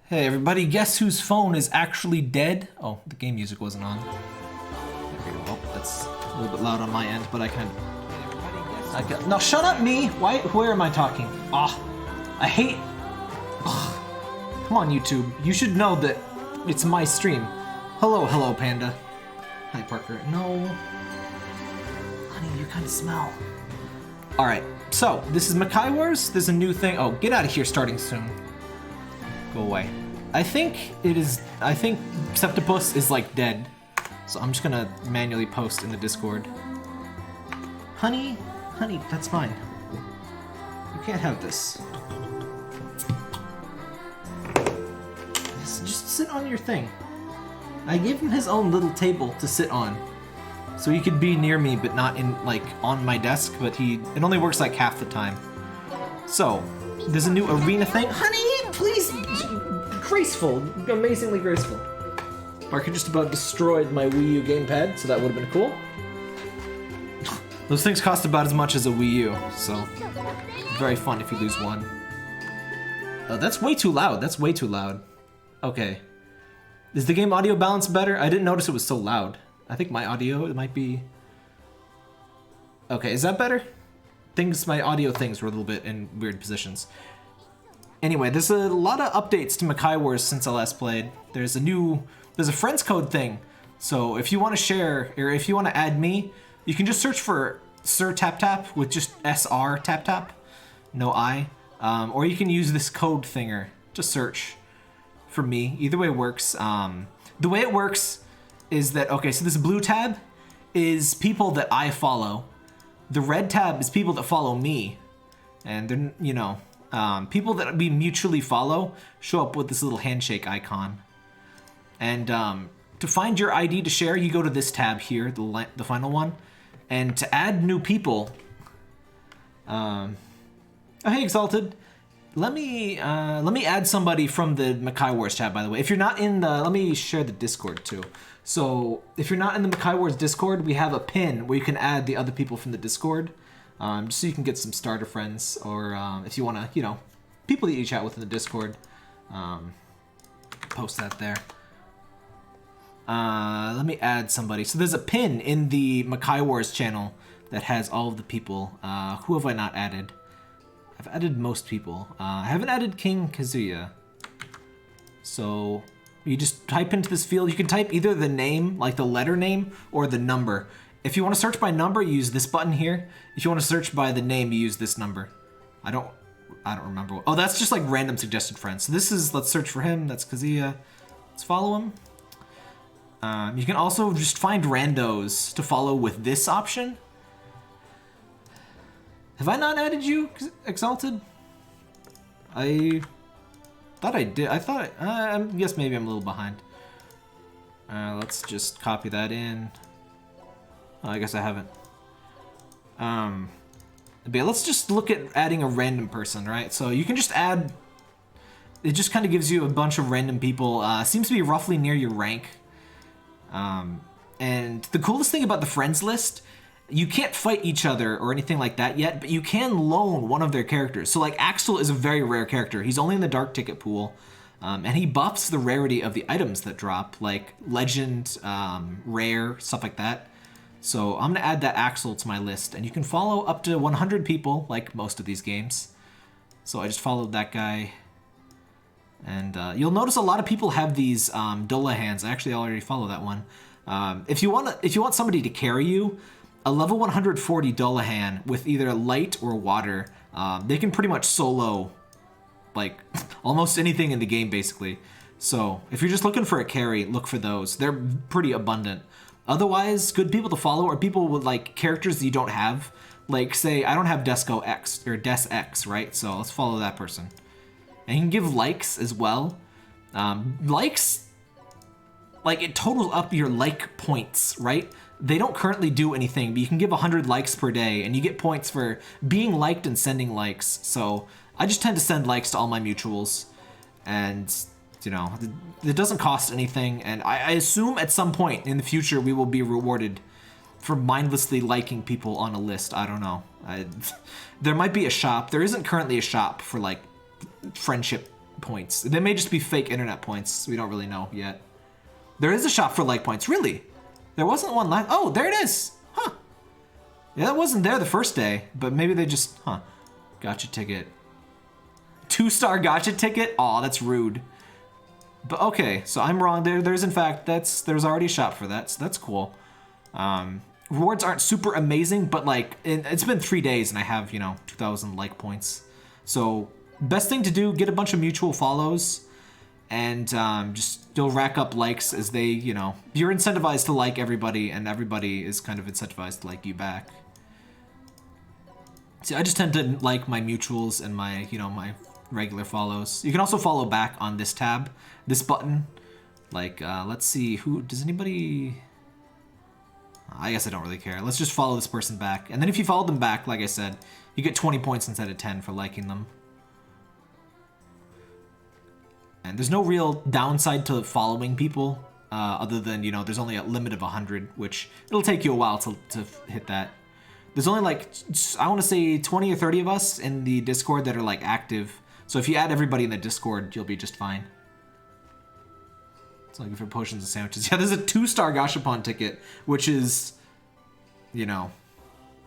Hey everybody, guess whose phone is actually dead? Oh, the game music wasn't on. There we go. Oh, that's a little bit loud on my end, but I can... No, shut up, me! Why? Where am I talking? Ah, I hate... Ugh. Come on, YouTube. You should know that it's my stream. Hello, Panda. Hi, Parker. No. Honey, you kind of smell. Alright, so, this is Makai Wars. There's a new thing. Oh, get out of here starting soon. Go away. I think Septipus is like dead. So I'm just gonna manually post in the Discord. Honey, that's mine. You can't have this. Just sit on your thing. I gave him his own little table to sit on. So he could be near me, but not in, like, on my desk, but it only works like half the time. So, there's a new arena thing. Honey, please, graceful, amazingly graceful. Parker just about destroyed my Wii U gamepad, so that would have been cool. Those things cost about as much as a Wii U, so very fun if you lose one. Oh, that's way too loud, that's way too loud. Okay. Is the game audio balance better? I didn't notice it was so loud. I think my audio, it might be... Okay, is that better? My audio things were a little bit in weird positions. Anyway, there's a lot of updates to Makai Wars since I last played. There's a friends code thing. So if you want to share, or if you want to add me, you can just search for Sir Tap Tap with just SR Tap Tap, no I. Or you can use this code thinger. Just search for me. Either way works. The way it works is that, okay, so this blue tab is people that I follow. The red tab is people that follow me. And they're, you know, people that we mutually follow show up with this little handshake icon. And to find your ID to share, you go to this tab here, the final one. And to add new people, oh hey Exalted, let me add somebody from the Makai Wars tab, by the way. If you're not in the, let me share the Discord too. So if you're not in the Makai Wars Discord, we have a pin where you can add the other people from the Discord, just so you can get some starter friends, or if you want to, you know, people that you chat with in the Discord, post that there. Let me add somebody. So there's a pin in the Makai Wars channel that has all of the people. Who have I not added? I've added most people. I haven't added King Kazuya. So you just type into this field. You can type either the name, like the letter name, or the number. If you want to search by number, you use this button here. If you want to search by the name, you use this number. I don't remember. Oh, that's just like random suggested friends. So this is, let's search for him. That's Kazuya. Let's follow him. You can also just find randos to follow with this option. Have I not added you, Exalted? I thought I did. I guess maybe I'm a little behind. Let's just copy that in. Oh, I guess I haven't. But yeah, let's just look at adding a random person, right? So you can just add, it just kind of gives you a bunch of random people. Seems to be roughly near your rank. And the coolest thing about the friends list, you can't fight each other or anything like that yet, but you can loan one of their characters. So like Axel is a very rare character. He's only in the dark ticket pool, and he buffs the rarity of the items that drop, like legend, rare, stuff like that. So I'm gonna add that Axel to my list, and you can follow up to 100 people, like most of these games. So I just followed that guy. And you'll notice a lot of people have these Dullahans. I actually already follow that one. If you want somebody to carry you, a level 140 Dullahan with either light or water, they can pretty much solo like almost anything in the game basically. So if you're just looking for a carry, look for those. They're pretty abundant. Otherwise, good people to follow are people with like characters that you don't have. Like say I don't have Desco X or Des X, right? So let's follow that person. And you can give likes as well. Likes, like it totals up your like points, right? They don't currently do anything, but you can give 100 likes per day and you get points for being liked and sending likes. So I just tend to send likes to all my mutuals, and you know, it doesn't cost anything. And I assume at some point in the future we will be rewarded for mindlessly liking people on a list. I don't know. There might be a shop. There isn't currently a shop for like friendship points. They may just be fake internet points. We don't really know yet. There is a shop for like points. Really? There wasn't one last... Oh, there it is. Huh. Yeah, that wasn't there the first day, but maybe they just... Huh. Gotcha ticket. 2-star gotcha ticket? Aw, that's rude. But okay, so I'm wrong. There's in fact, there's already a shop for that, so that's cool. Rewards aren't super amazing, but like, it's been 3 days and I have, you know, 2,000 like points. So, best thing to do, get a bunch of mutual follows, and just you'll rack up likes as they, you know, you're incentivized to like everybody, and everybody is kind of incentivized to like you back. See, I just tend to like my mutuals and my, you know, my regular follows. You can also follow back on this tab, this button. Like, let's see, does anybody... I guess I don't really care. Let's just follow this person back. And then if you follow them back, like I said, you get 20 points instead of 10 for liking them. And there's no real downside to following people, other than, you know, there's only a limit of 100, which it'll take you a while to hit that. There's only like, I want to say 20 or 30 of us in the Discord that are like active. So if you add everybody in the Discord, you'll be just fine. It's looking for potions and sandwiches. Yeah, there's a 2-star Gashapon ticket, which is, you know,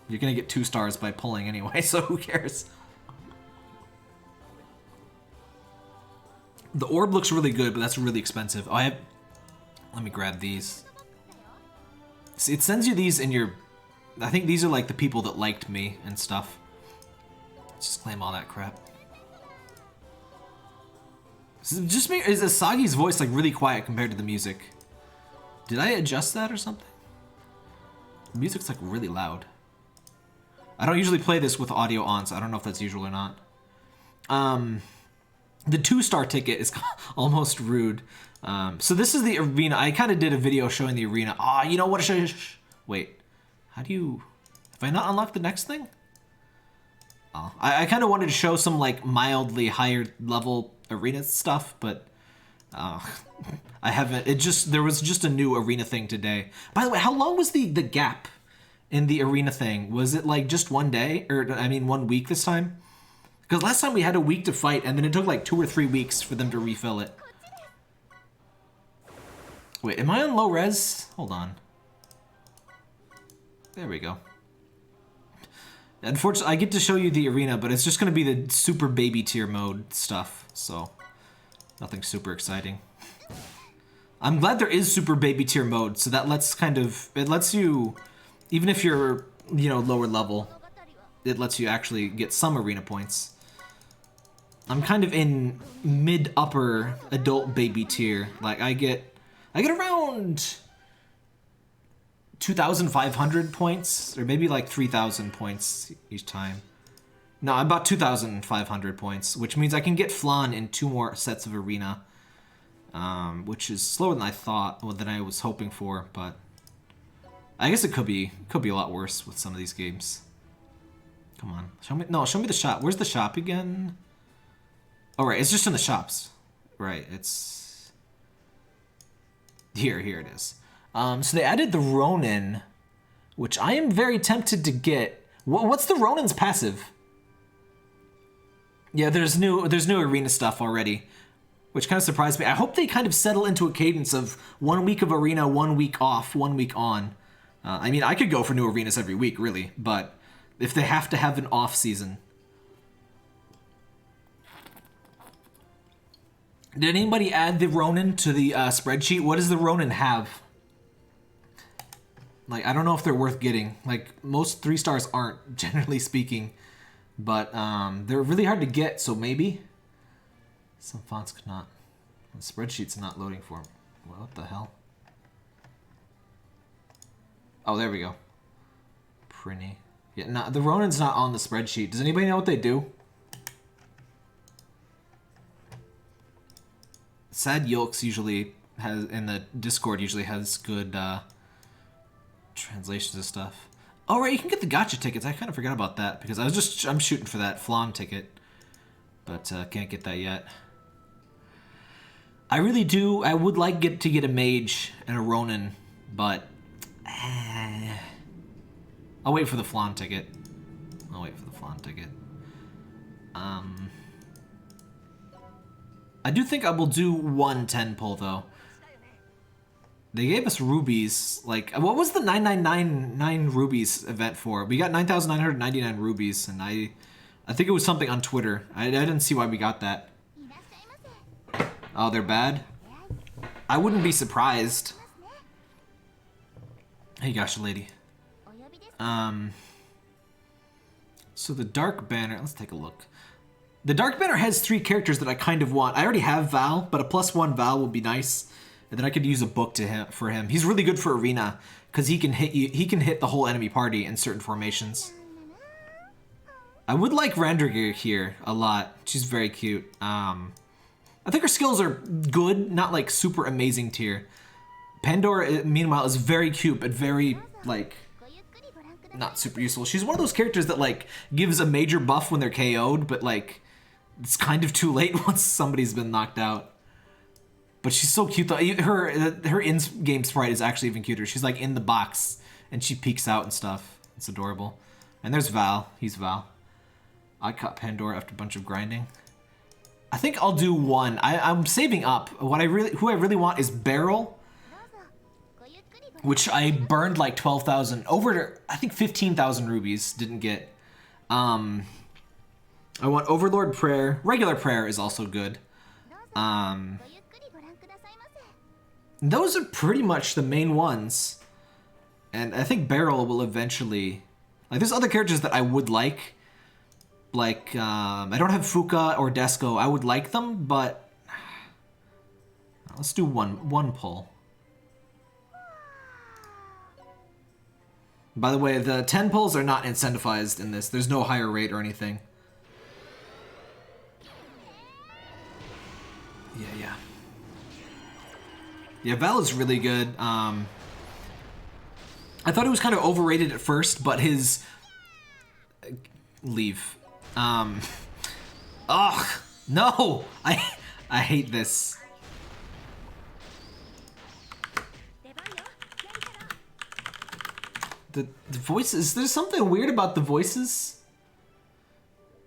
you're going to get 2 stars by pulling anyway, so who cares? The orb looks really good, but that's really expensive. Oh, let me grab these. See, it sends you these in your... I think these are like the people that liked me and stuff. Let's just claim all that crap. Is it just me, or is Asagi's voice like really quiet compared to the music? Did I adjust that or something? The music's like really loud. I don't usually play this with audio on, so I don't know if that's usual or not. The 2-star ticket is almost rude. So this is the arena. I kind of did a video showing the arena. Ah, you know what? Wait. How do you... Have I not unlocked the next thing? Oh, I kind of wanted to show some, like, mildly higher level arena stuff, but... I haven't... There was just a new arena thing today. By the way, how long was the gap in the arena thing? Was it, like, just 1 day? Or, I mean, 1 week this time? Because last time we had a week to fight, and then it took, like, 2 or 3 weeks for them to refill it. Wait, am I on low res? Hold on. There we go. Unfortunately, I get to show you the arena, but it's just going to be the super baby tier mode stuff, so nothing super exciting. I'm glad there is super baby tier mode, so that lets it lets you, even if you're, you know, lower level, it lets you actually get some arena points. I'm kind of in mid-upper adult baby tier. Like, I get around 2,500 points, or maybe like 3,000 points each time. No, about 2,500 points, which means I can get Flan in 2 more sets of arena, which is slower than I thought, or than I was hoping for, but I guess it could be a lot worse with some of these games. Come on, show me the shop. Where's the shop again? Oh, right, it's just in the shops. Right, it's... Here it is. So they added the Ronin, which I am very tempted to get. What's the Ronin's passive? Yeah, there's new arena stuff already, which kind of surprised me. I hope they kind of settle into a cadence of 1 week of arena, 1 week off, 1 week on. I mean, I could go for new arenas every week, really, but if they have to have an off season. Did anybody add the Ronin to the spreadsheet? What does the Ronin have? Like, I don't know if they're worth getting. Like, most 3 stars aren't, generally speaking. But, they're really hard to get, so maybe? Some fonts could not. The spreadsheet's not loading for them. What the hell? Oh, there we go. Pretty. Yeah, no, the Ronin's not on the spreadsheet. Does anybody know what they do? Sad Yolks usually has, in the Discord, usually has good, translations of stuff. Oh, right, you can get the gotcha tickets. I kind of forgot about that because I'm shooting for that Flan ticket, but can't get that yet. I really do. I would like to get a mage and a Ronin, but I'll wait for the Flan ticket. I do think I will do one 10 pull though. They gave us rubies. Like, what was the 999 rubies event for? We got 9,999 rubies, and I think it was something on Twitter. I didn't see why we got that. Oh, they're bad? I wouldn't be surprised. Hey, gosh, lady. So the Dark Banner, let's take a look. The Dark Banner has 3 characters that I kind of want. I already have Val, but a +1 Val would be nice. And then I could use a book for him. He's really good for arena because he can hit the whole enemy party in certain formations. I would like Randragear here a lot. She's very cute. I think her skills are good, not like super amazing tier. Pandora, meanwhile, is very cute, but very like not super useful. She's one of those characters that like gives a major buff when they're KO'd, but like it's kind of too late once somebody's been knocked out. But she's so cute though. Her in-game sprite is actually even cuter. She's like in the box and she peeks out and stuff. It's adorable. And there's Val. He's Val. I caught Pandora after a bunch of grinding. I think I'll do one. I'm saving up. Who I really want is Beryl, which I burned like 12,000 over. I think 15,000 rubies. Didn't get. I want Overlord Prayer. Regular Prayer is also good. Those are pretty much the main ones. And I think Beryl will eventually... Like, there's other characters that I would like. Like, I don't have Fuka or Desco. I would like them, but... Let's do one pull. By the way, the 10 pulls are not incentivized in this. There's no higher rate or anything. Yeah. Yeah, Val is really good. I thought he was kind of overrated at first, but his... Leave. Ugh! No! I hate this. The voices... There's something weird about the voices.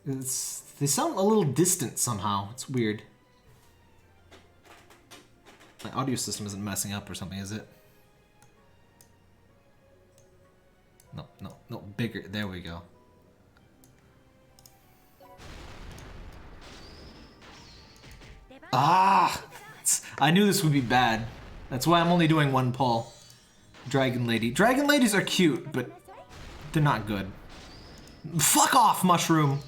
They sound a little distant somehow. It's weird. My audio system isn't messing up or something, is it? No, bigger. There we go. Ah! I knew this would be bad. That's why I'm only doing one pull. Dragon Lady. Dragon Ladies are cute, but they're not good. Fuck off, Mushroom!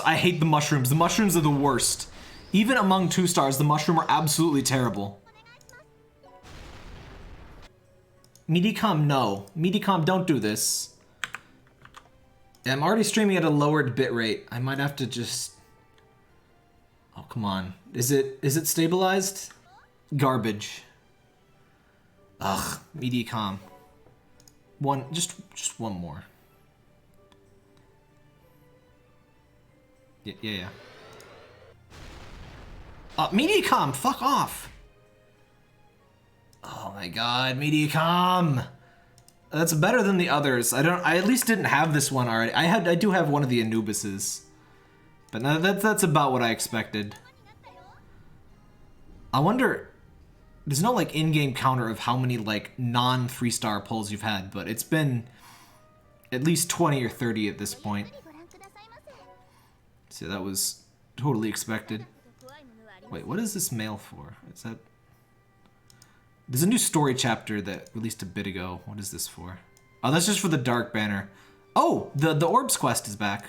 I hate the mushrooms. The mushrooms are the worst. Even among 2 stars, the mushroom are absolutely terrible. Medicom, no. Medicom, don't do this. Yeah, I'm already streaming at a lowered bitrate. I might have to just... Oh, come on. Is it stabilized? Garbage. Ugh, Medicom. Just one more. Yeah. Medicom, fuck off! Oh my god, Medicom! That's better than the others. I at least didn't have this one already. I do have one of the Anubises. But no, that's about what I expected. I wonder... There's no like in-game counter of how many like non-3-star pulls you've had, but it's been at least 20 or 30 at this point. So that was totally expected. Wait, what is this mail for? Is that... There's a new story chapter that released a bit ago. What is this for? Oh, that's just for the Dark Banner. Oh, the Orbs quest is back.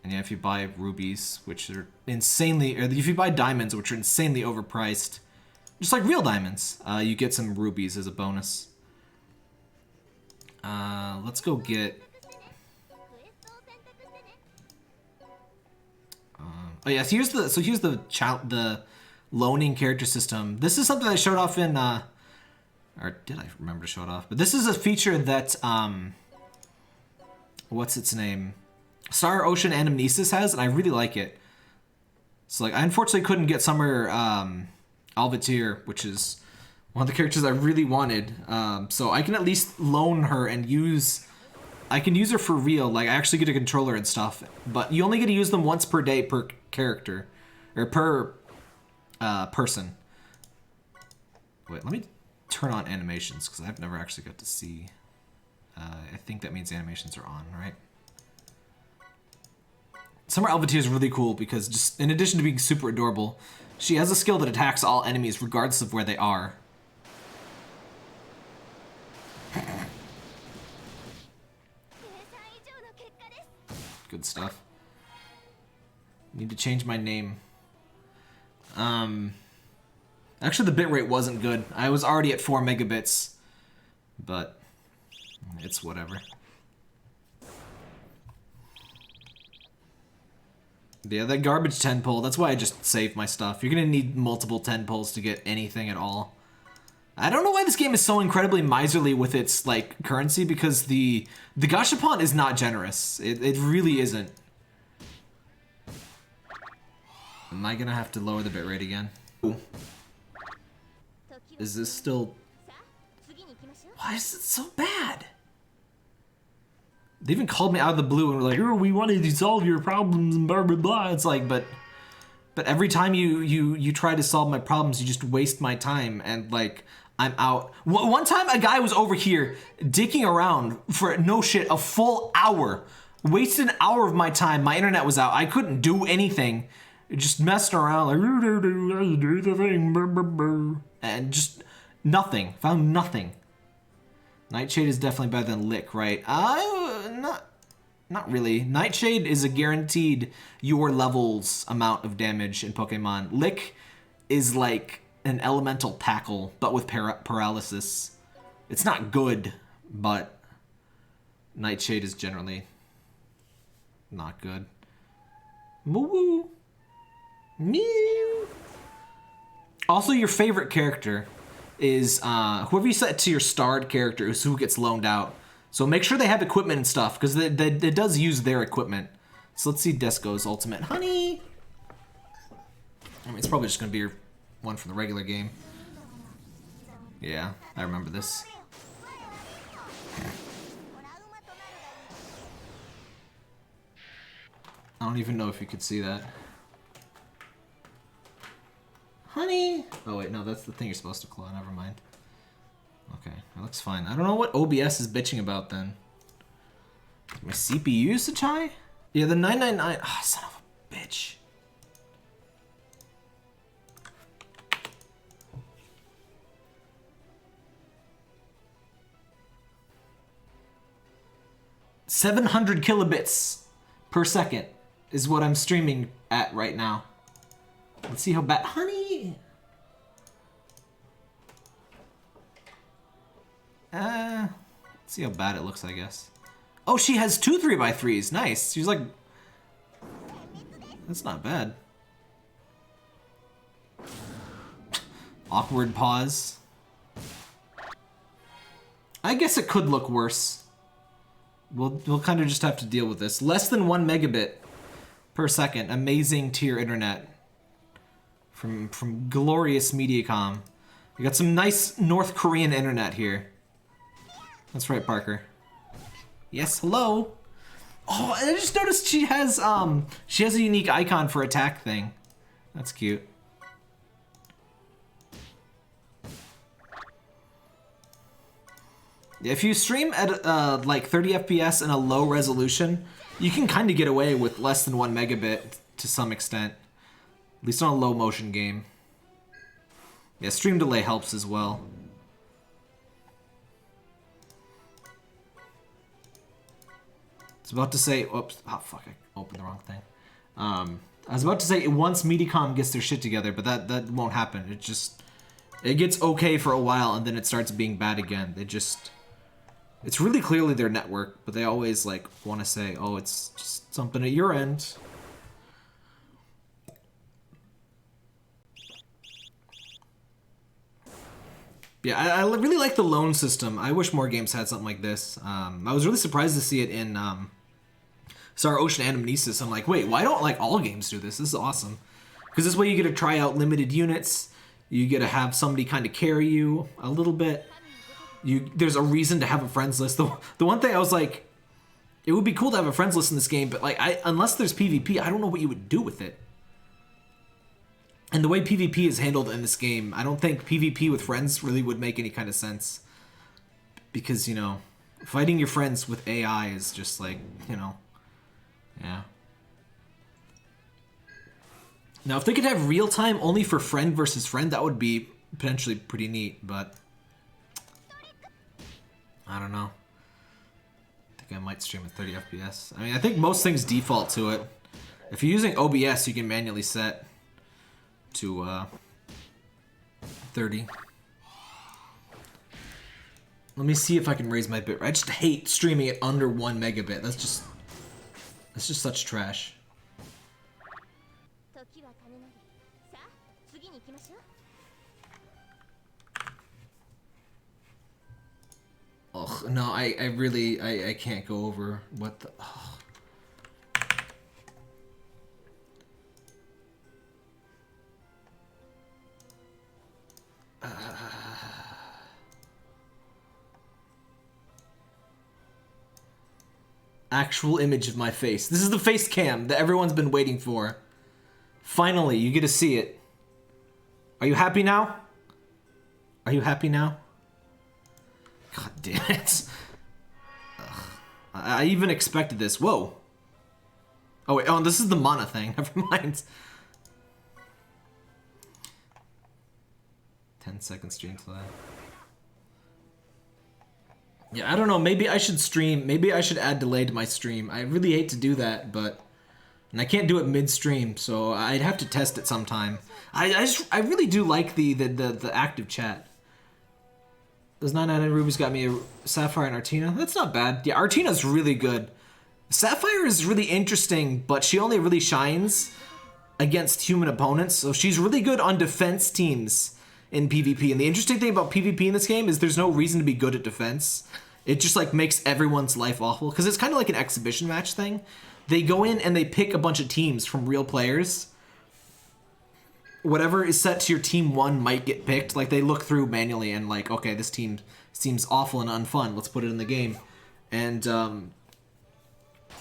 And yeah, if you buy rubies, which are insanely... Or if you buy diamonds, which are insanely overpriced, just like real diamonds, you get some rubies as a bonus. Let's go get... Oh yeah, so here's the loaning character system. This is something I showed off in or did I remember to show it off? But this is a feature that what's its name? Star Ocean Anamnesis has, and I really like it. So like I unfortunately couldn't get Summer Alvatir, which is one of the characters I really wanted. So I can at least loan her and I can use her for real, like I actually get a controller and stuff, but you only get to use them once per day per character. or per person. Wait, let me turn on animations because I've never actually got to see. I think that means animations are on, right? Summer Elvitia is really cool because just in addition to being super adorable, she has a skill that attacks all enemies regardless of where they are. Good stuff. Need to change my name. Actually the bitrate wasn't good. I was already at 4 megabits, but it's whatever. Yeah, that garbage 10 pull, that's why I just saved my stuff. You're gonna need multiple 10 pulls to get anything at all. I don't know why this game is so incredibly miserly with its, like, currency, because the gashapon is not generous. It really isn't. Am I gonna have to lower the bitrate again? Ooh. Is this still... Why is it so bad? They even called me out of the blue and were like, oh, we wanted to solve your problems and blah, blah, blah. It's like, but every time you try to solve my problems, you just waste my time and, like, I'm out. One time a guy was over here dicking around for, no shit, a full hour. Wasted an hour of my time. My internet was out. I couldn't do anything. Just messing around like, do the thing, and just nothing. Found nothing. Nightshade is definitely better than Lick, right? Not really. Nightshade is a guaranteed your level's amount of damage in Pokemon. Lick is like an elemental tackle, but with paralysis. It's not good, but Nightshade is generally not good. Moo. Mew. Also, your favorite character is whoever you set to your starred character is who gets loaned out. So make sure they have equipment and stuff, because it does use their equipment. So let's see Desko's ultimate. Honey! I mean, it's probably just going to be your one from the regular game. Yeah, I remember this. I don't even know if you could see that. Honey! Oh wait, no, that's the thing you're supposed to claw, never mind. Okay, that looks fine. I don't know what OBS is bitching about then. My CPU usage high? Yeah, the 999, ah, oh, son of a bitch. $700 kilobits per second is what I'm streaming at right now. Let's see how bad, honey. Let's see how bad it looks, I guess. Oh, she has 2 3x3s. Nice. She's like, that's not bad. Awkward pause. I guess it could look worse. We'll kind of just have to deal with this. Less than 1 megabit per second. Amazing tier internet. From glorious Mediacom. We got some nice North Korean internet here. That's right, Parker. Yes, hello. Oh, I just noticed she has a unique icon for attack thing. That's cute. If you stream at like 30 FPS and a low resolution, you can kind of get away with less than 1 megabit to some extent. At least on a low motion game. Yeah, stream delay helps as well. It's about to say, oops, oh fuck, I opened the wrong thing. I was about to say once Mediacom gets their shit together, but that won't happen. It gets okay for a while and then it starts being bad again. It's really clearly their network, but they always like want to say, oh, it's just something at your end. Yeah, I really like the loan system. I wish more games had something like this. I was really surprised to see it in Star Ocean Anamnesis. I'm like, wait, why don't like all games do this? This is awesome. Because this way you get to try out limited units. You get to have somebody kind of carry you a little bit. There's a reason to have a friends list. The one thing I was like, it would be cool to have a friends list in this game, but like, unless there's PvP, I don't know what you would do with it. And the way PvP is handled in this game, I don't think PvP with friends really would make any kind of sense. Because, you know, fighting your friends with AI is just like, you know, yeah. Now, if they could have real time only for friend versus friend, that would be potentially pretty neat, but I don't know. I think I might stream at 30 FPS. I mean, I think most things default to it. If you're using OBS, you can manually set to 30. Let me see if I can raise my bitrate. I just hate streaming it under 1 megabit. That's just such trash. Ugh, no, I really, I can't go over what the... Ugh. Actual image of my face. This is the face cam that everyone's been waiting for. Finally, you get to see it. Are you happy now? Are you happy now? God damn it. Ugh. I even expected this. Whoa. Oh wait, oh, this is the mana thing. Never mind. 10-second stream delay. Yeah, I don't know. Maybe I should stream. Maybe I should add delay to my stream. I really hate to do that, but... And I can't do it mid-stream, so I'd have to test it sometime. I really do like the active chat. Those 99 rubies got me a Sapphire and Artina. That's not bad. Yeah, Artina's really good. Sapphire is really interesting, but she only really shines against human opponents, so she's really good on defense teams in PvP. And the interesting thing about PvP in this game is there's no reason to be good at defense. It just like makes everyone's life awful, because it's kind of like an exhibition match thing. They go in and they pick a bunch of teams from real players. Whatever is set to your team 1 might get picked. Like, they look through manually and like, okay, this team seems awful and unfun. Let's put it in the game. And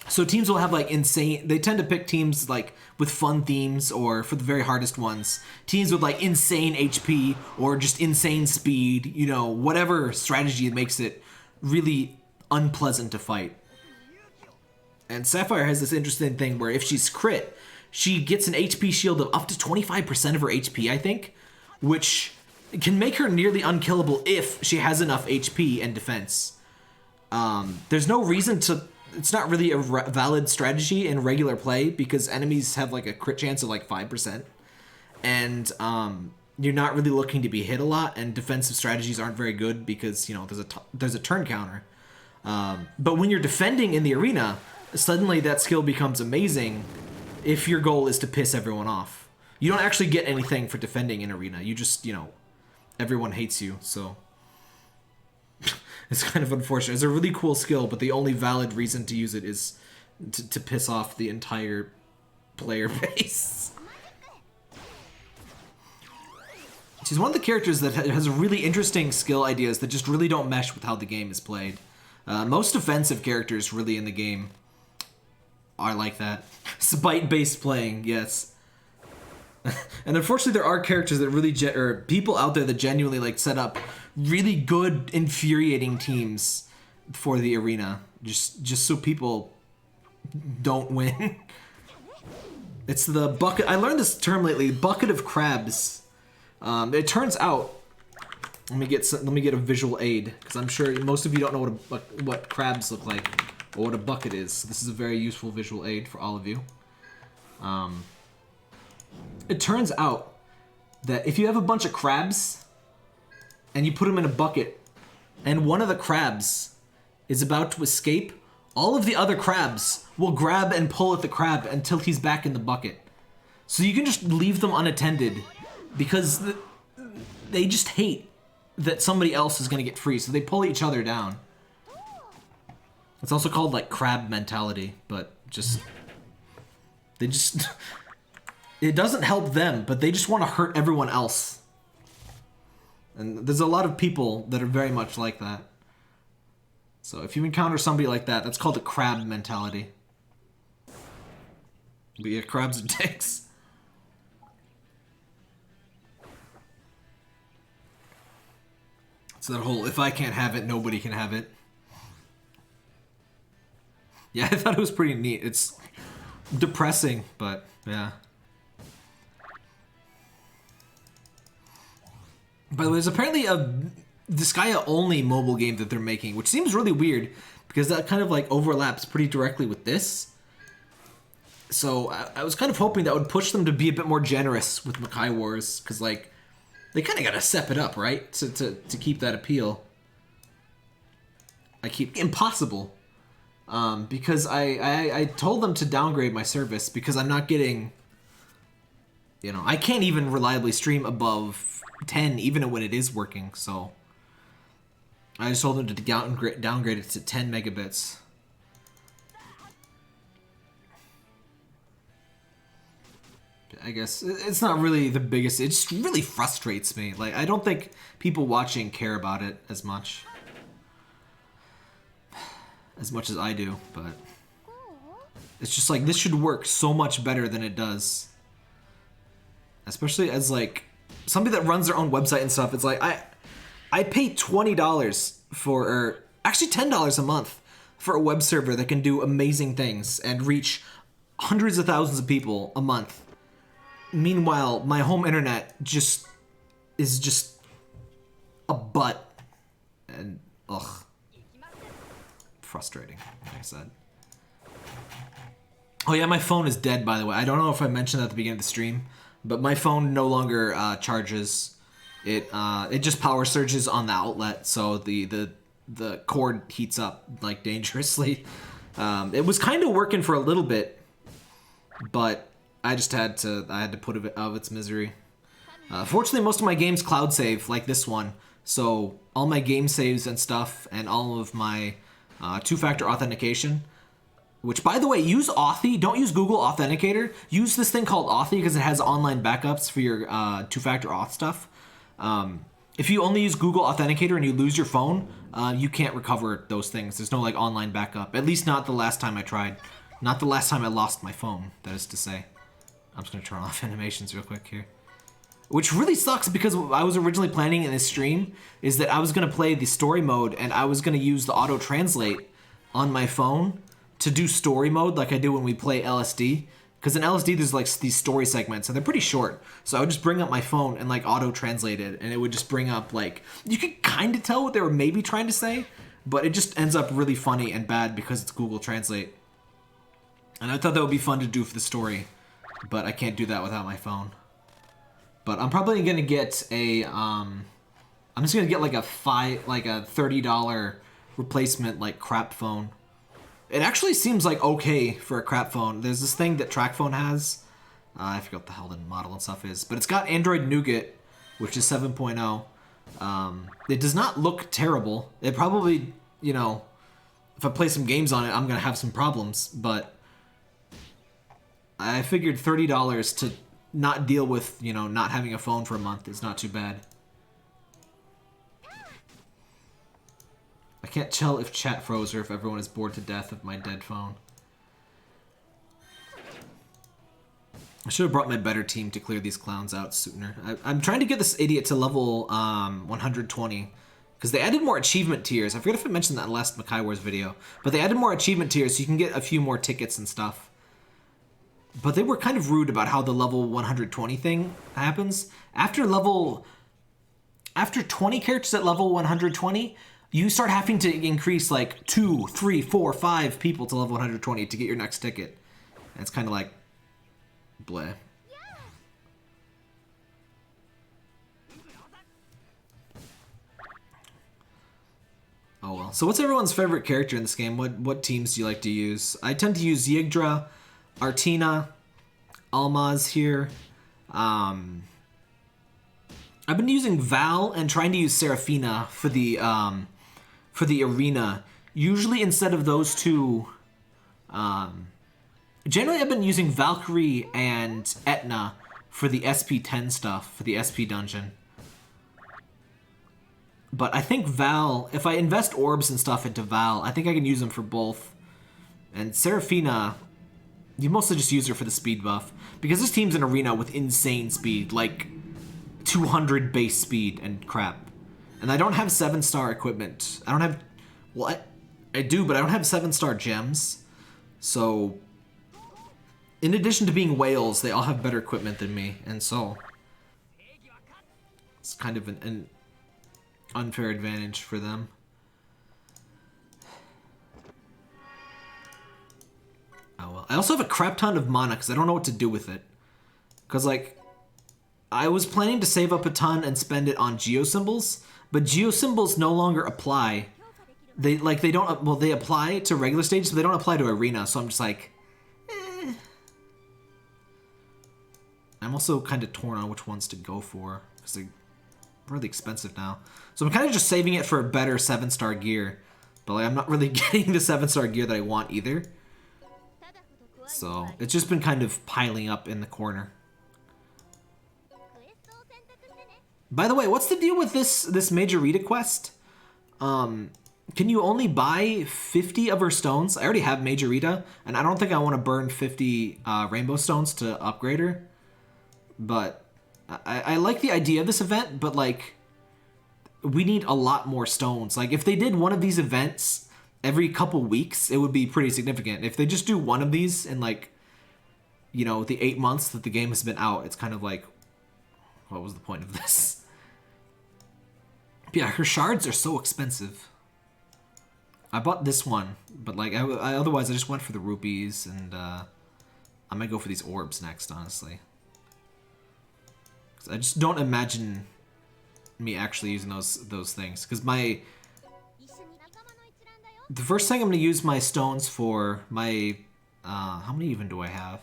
so teams will have like insane... They tend to pick teams like with fun themes, or for the very hardest ones, teams with like insane HP or just insane speed. You know, whatever strategy makes it really unpleasant to fight. And Sapphire has this interesting thing where if she's crit, she gets an HP shield of up to 25% of her HP, I think, which can make her nearly unkillable if she has enough HP and defense. There's no reason to... It's not really a valid strategy in regular play, because enemies have like a crit chance of like 5%. And you're not really looking to be hit a lot, and defensive strategies aren't very good because, you know, there's a turn counter. But when you're defending in the arena... Suddenly that skill becomes amazing if your goal is to piss everyone off. You don't actually get anything for defending in arena. You just, you know, everyone hates you, so... It's kind of unfortunate. It's a really cool skill, but the only valid reason to use it is to piss off the entire player base. She's one of the characters that has really interesting skill ideas that just really don't mesh with how the game is played. Most defensive characters really in the game are like that. Spite-based playing, yes. And unfortunately, there are characters that really, or people out there that genuinely like set up really good, infuriating teams for the arena, just so people don't win. It's the bucket. I learned this term lately. Bucket of crabs. It turns out. Let me get a visual aid, because I'm sure most of you don't know what crabs look like, or what a bucket is. This is a very useful visual aid for all of you. It turns out that if you have a bunch of crabs and you put them in a bucket, and one of the crabs is about to escape, all of the other crabs will grab and pull at the crab until he's back in the bucket. So you can just leave them unattended, because they just hate that somebody else is going to get free, so they pull each other down. It's also called like crab mentality, but they just it doesn't help them, but they just want to hurt everyone else. And there's a lot of people that are very much like that. So if you encounter somebody like that, that's called a crab mentality. But yeah, crabs are dicks. It's that whole, if I can't have it, nobody can have it. Yeah, I thought it was pretty neat. It's depressing, but yeah. By the way, there's apparently a Disgaea only mobile game that they're making, which seems really weird because that kind of like overlaps pretty directly with this. So I was kind of hoping that would push them to be a bit more generous with Makai Wars, because like they kind of got to step it up, right? To keep that appeal. Impossible. Because I told them to downgrade my service because I'm not getting, you know, I can't even reliably stream above 10 even when it is working, so I just told them to downgrade it to 10 megabits. I guess it's not really the biggest, it just really frustrates me. Like, I don't think people watching care about it as much as I do, but it's just like, this should work so much better than it does. Especially as like somebody that runs their own website and stuff. It's like I pay $20 for, or actually $10 a month for a web server that can do amazing things and reach hundreds of thousands of people a month. Meanwhile, my home internet is just a butt, and ugh. Frustrating, like I said. Oh yeah, my phone is dead, by the way. I don't know if I mentioned that at the beginning of the stream, but my phone no longer charges. It just power surges on the outlet, so the cord heats up like dangerously. It was kind of working for a little bit, but I had to put it out of its misery. Fortunately, most of my games cloud save, like this one, so all my game saves and stuff, and all of my two-factor authentication, which, by the way, use Authy. Don't use Google Authenticator. Use this thing called Authy because it has online backups for your two-factor auth stuff. If you only use Google Authenticator and you lose your phone, you can't recover those things. There's no like online backup. At least not the last time I tried. Not the last time I lost my phone, that is to say. I'm just going to turn off animations real quick here. Which really sucks because what I was originally planning in this stream is that I was going to play the story mode and I was going to use the auto-translate on my phone to do story mode like I do when we play LSD. Because in LSD there's like these story segments and they're pretty short. So I would just bring up my phone and like auto-translate it and it would just bring up like... You could kind of tell what they were maybe trying to say, but it just ends up really funny and bad because it's Google Translate. And I thought that would be fun to do for the story, but I can't do that without my phone. But I'm probably gonna get a, I'm just gonna get like a $30 replacement like crap phone. It actually seems like okay for a crap phone. There's this thing that TrackPhone has. I forget what the hell the model and stuff is, but it's got Android Nougat, which is 7.0. It does not look terrible. It probably, you know, if I play some games on it, I'm gonna have some problems, but I figured $30 to not deal with, you know, not having a phone for a month is not too bad. I can't tell if chat froze or if everyone is bored to death of my dead phone. I should have brought my better team to clear these clowns out sooner. I'm trying to get this idiot to level 120. Because they added more achievement tiers. I forget if I mentioned that in the last Makai Wars video. But they added more achievement tiers so you can get a few more tickets and stuff. But they were kind of rude about how the level 120 thing happens. After 20 characters at level 120, you start having to increase like 2, 3, 4, 5 people to level 120 to get your next ticket. And it's kind of like, bleh. Oh well. So what's everyone's favorite character in this game? What teams do you like to use? I tend to use Yggdra, Artina, Almaz here. I've been using Val and trying to use Seraphina for the arena. Usually instead of those two, generally I've been using Valkyrie and Etna for the SP10 stuff, for the SP dungeon. But I think Val, if I invest orbs and stuff into Val, I think I can use them for both. And Seraphina, you mostly just use her for the speed buff. Because this team's an arena with insane speed, like 200 base speed and crap. And I don't have 7-star equipment. I don't have... Well, I do, but I don't have 7-star gems. So... In addition to being whales, they all have better equipment than me. And so... It's kind of an unfair advantage for them. Oh well. I also have a crap ton of mana because I don't know what to do with it. Because, like... I was planning to save up a ton and spend it on geosymbols, but geosymbols no longer apply. They don't, well, they apply to regular stages, but they don't apply to arena, so I'm just like, eh. I'm also kind of torn on which ones to go for, because they're really expensive now. So I'm kind of just saving it for a better 7-star gear, but like, I'm not really getting the 7-star gear that I want either. So it's just been kind of piling up in the corner. By the way, what's the deal with this Majorita quest? Can you only buy 50 of her stones? I already have Majorita, and I don't think I want to burn 50 rainbow stones to upgrade her. But I like the idea of this event, but like, we need a lot more stones. Like, if they did one of these events every couple weeks, it would be pretty significant. If they just do one of these in like, you know, the 8 months that the game has been out, it's kind of like, what was the point of this? Yeah, her shards are so expensive. I bought this one, but like, otherwise I just went for the rupees, and I might go for these orbs next, honestly. 'Cause I just don't imagine me actually using those things. Because the first thing I'm going to use my stones for, my, how many even do I have?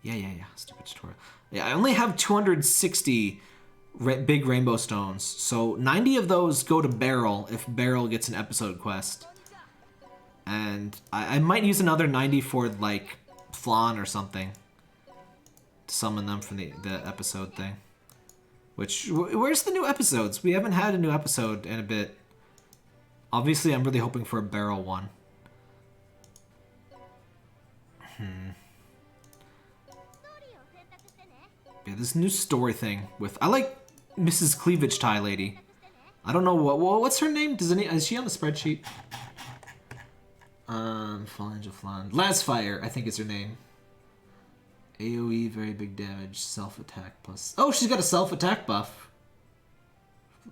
Yeah, stupid tutorial. Yeah, I only have 260 big rainbow stones, so 90 of those go to Beryl if Beryl gets an episode quest. And I might use another 90 for, like, Flan or something. To summon them from the episode thing. Which, where's the new episodes? We haven't had a new episode in a bit. Obviously, I'm really hoping for a Beryl one. Yeah, this new story thing with... I like Mrs. Cleavage Tie Lady. I don't know what's her name? Is she on the spreadsheet? Phalange of Flan. Lasfire, I think is her name. AoE, very big damage, self-attack plus... Oh, she's got a self-attack buff.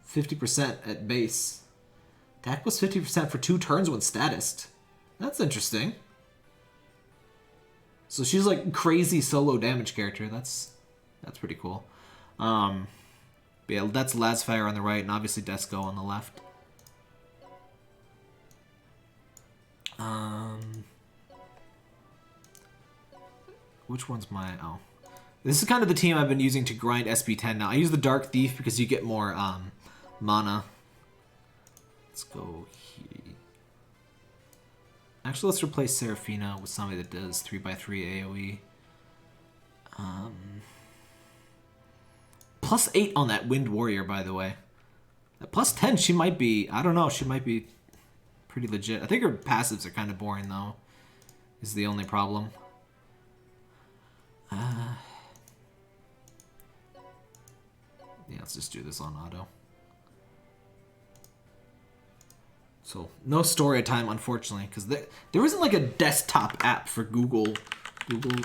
50% at base. Attack plus 50% for 2 turns when statused. That's interesting. So she's like crazy solo damage character. That's pretty cool. But yeah, that's Lasfire on the right, and obviously Disgaea on the left. Which one's my... Oh. This is kind of the team I've been using to grind SP10 now. I use the Dark Thief because you get more mana. Let's go here. Actually, let's replace Seraphina with somebody that does 3x3 AoE. Plus 8 on that Wind Warrior, by the way. At plus 10, she might be... I don't know, she might be pretty legit. I think her passives are kind of boring, though. Is the only problem. Yeah, let's just do this on auto. So, no story time, unfortunately, because there isn't like a desktop app for Google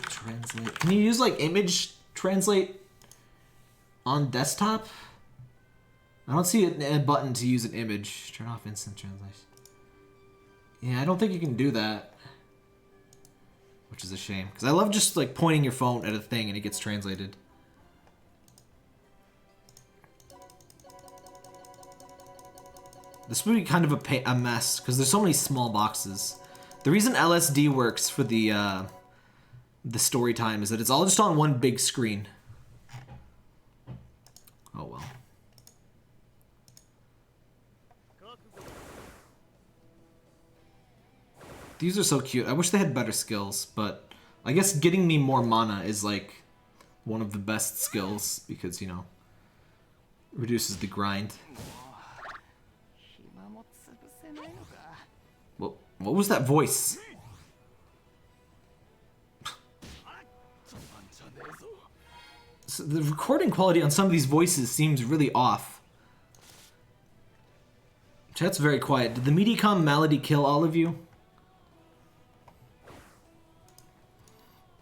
Translate. Can you use like image translate on desktop? I don't see a button to use an image. Turn off instant translation. Yeah, I don't think you can do that. Which is a shame, because I love just like pointing your phone at a thing and it gets translated. This would be kind of a mess, because there's so many small boxes. The reason LSD works for the story time is that it's all just on one big screen. Oh well. These are so cute. I wish they had better skills, but I guess getting me more mana is like one of the best skills because, you know, reduces the grind. Well, what was that voice? So the recording quality on some of these voices seems really off. Chat's very quiet. Did the Medicom malady kill all of you?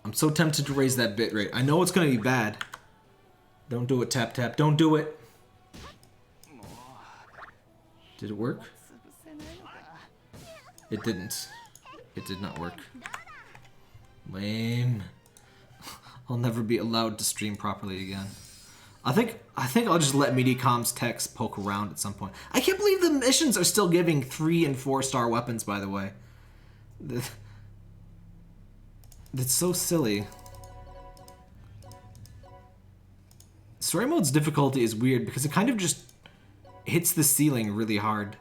I'm so tempted to raise that bitrate. I know it's gonna be bad. Don't do it, tap tap. Don't do it. Did it work? It didn't. It did not work. Lame. I'll never be allowed to stream properly again. I think I'll just let Medicom's text poke around at some point. I can't believe the missions are still giving 3- and 4-star weapons, by the way. That's so silly. Story mode's difficulty is weird because it kind of just hits the ceiling really hard.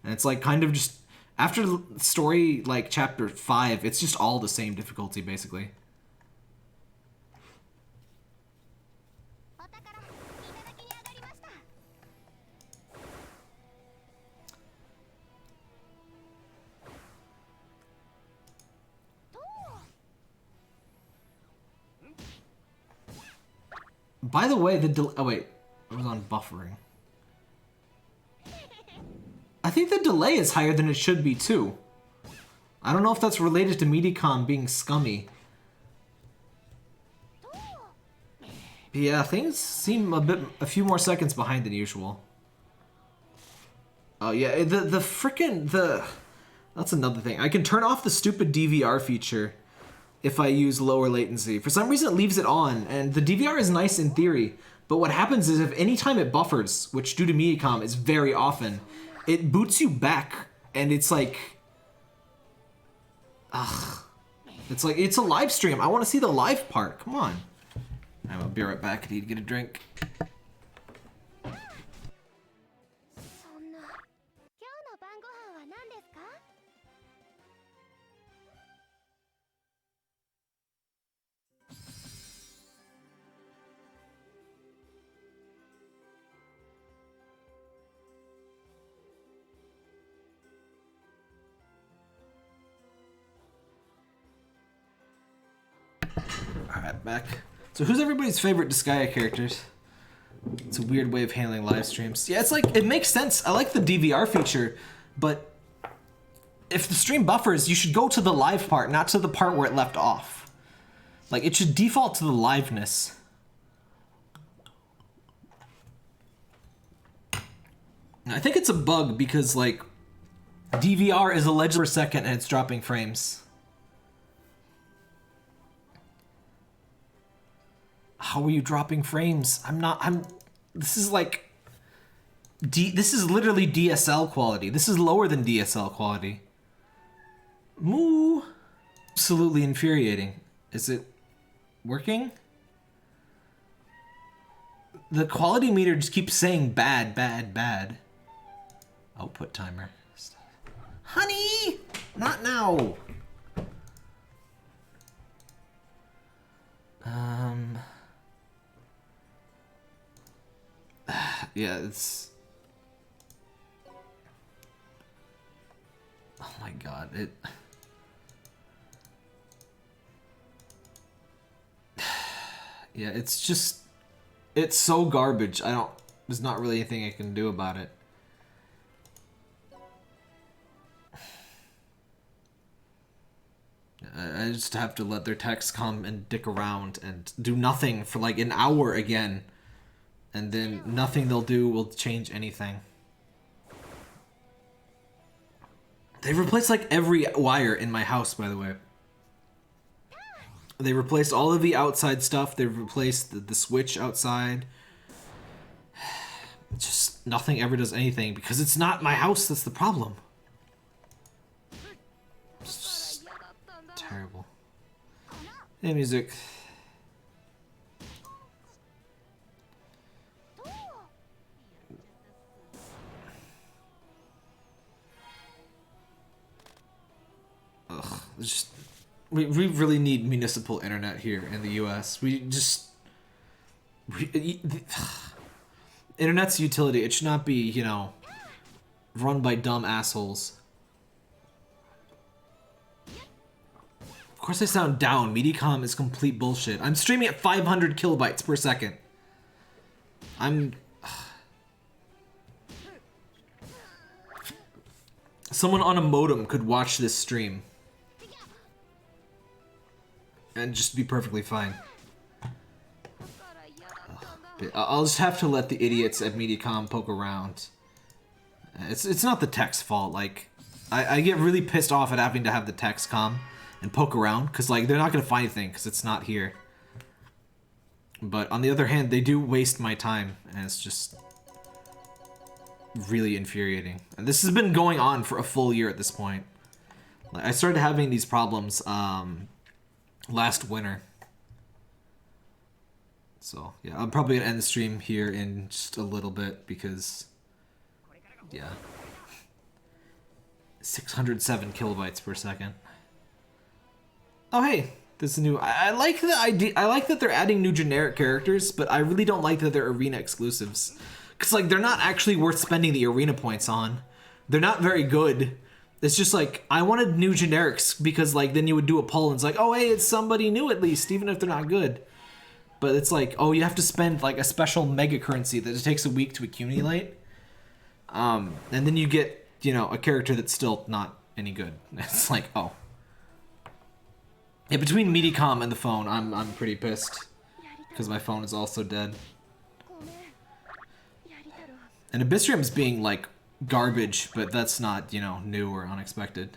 And it's like kind of just, after story like chapter 5, it's just all the same difficulty basically. By the way, oh wait, it was on buffering. I think the delay is higher than it should be too. I don't know if that's related to Medicom being scummy. But yeah, things seem a few more seconds behind than usual. Oh yeah, that's another thing. I can turn off the stupid DVR feature if I use lower latency. For some reason it leaves it on, and the DVR is nice in theory, but what happens is if anytime it buffers, which due to Medicom is very often, it boots you back, and it's like, ugh. It's like, it's a live stream. I want to see the live part. Come on. I'll be right back. I need to get a drink. Alright, back. So who's everybody's favorite Disgaea characters? It's a weird way of handling live streams. Yeah, it's like, it makes sense. I like the DVR feature, but if the stream buffers, you should go to the live part, not to the part where it left off. Like, it should default to the liveness. I think it's a bug because, like, DVR is allegedly per second and it's dropping frames. How are you dropping frames? This is like, this is literally DSL quality. This is lower than DSL quality. Moo. Absolutely infuriating. Is it working? The quality meter just keeps saying bad, bad, bad. Output timer. Honey! Not now! Yeah, it's... Oh my god, it... Yeah, it's just... It's so garbage. There's not really anything I can do about it. I just have to let their text come and dick around and do nothing for like an hour again. And then nothing they'll do will change anything. They've replaced like every wire in my house, by the way. They replaced all of the outside stuff. They've replaced the switch outside. Just nothing ever does anything because it's not my house. That's the problem. It's just terrible. Hey, music. Ugh, we really need municipal internet here in the US. Internet's utility, it should not be, you know, run by dumb assholes. Of course I sound down. Medicom is complete bullshit. I'm streaming at 500 kilobytes per second. Someone on a modem could watch this stream and just be perfectly fine. I'll just have to let the idiots at Mediacom poke around. It's not the tech's fault. Like, I get really pissed off at having to have the techs come and poke around, because, like, they're not going to find anything, because it's not here. But, on the other hand, they do waste my time, and it's just really infuriating. And this has been going on for a full year at this point. Like, I started having these problems last winter. So, yeah, I'm probably going to end the stream here in just a little bit, because, yeah. 607 kilobytes per second. Oh, hey, this is new. I like the idea. I like that they're adding new generic characters, but I really don't like that they're arena exclusives. Because, like, they're not actually worth spending the arena points on. They're not very good. It's just like, I wanted new generics because, like, then you would do a poll and it's like, oh, hey, it's somebody new at least, even if they're not good. But it's like, oh, you have to spend, like, a special mega currency that it takes a week to accumulate. And then you get, you know, a character that's still not any good. It's like, oh. Yeah, between Mediacom and the phone, I'm pretty pissed. Because my phone is also dead. And Abyssrium's being, like, garbage, but that's not, you know, new or unexpected.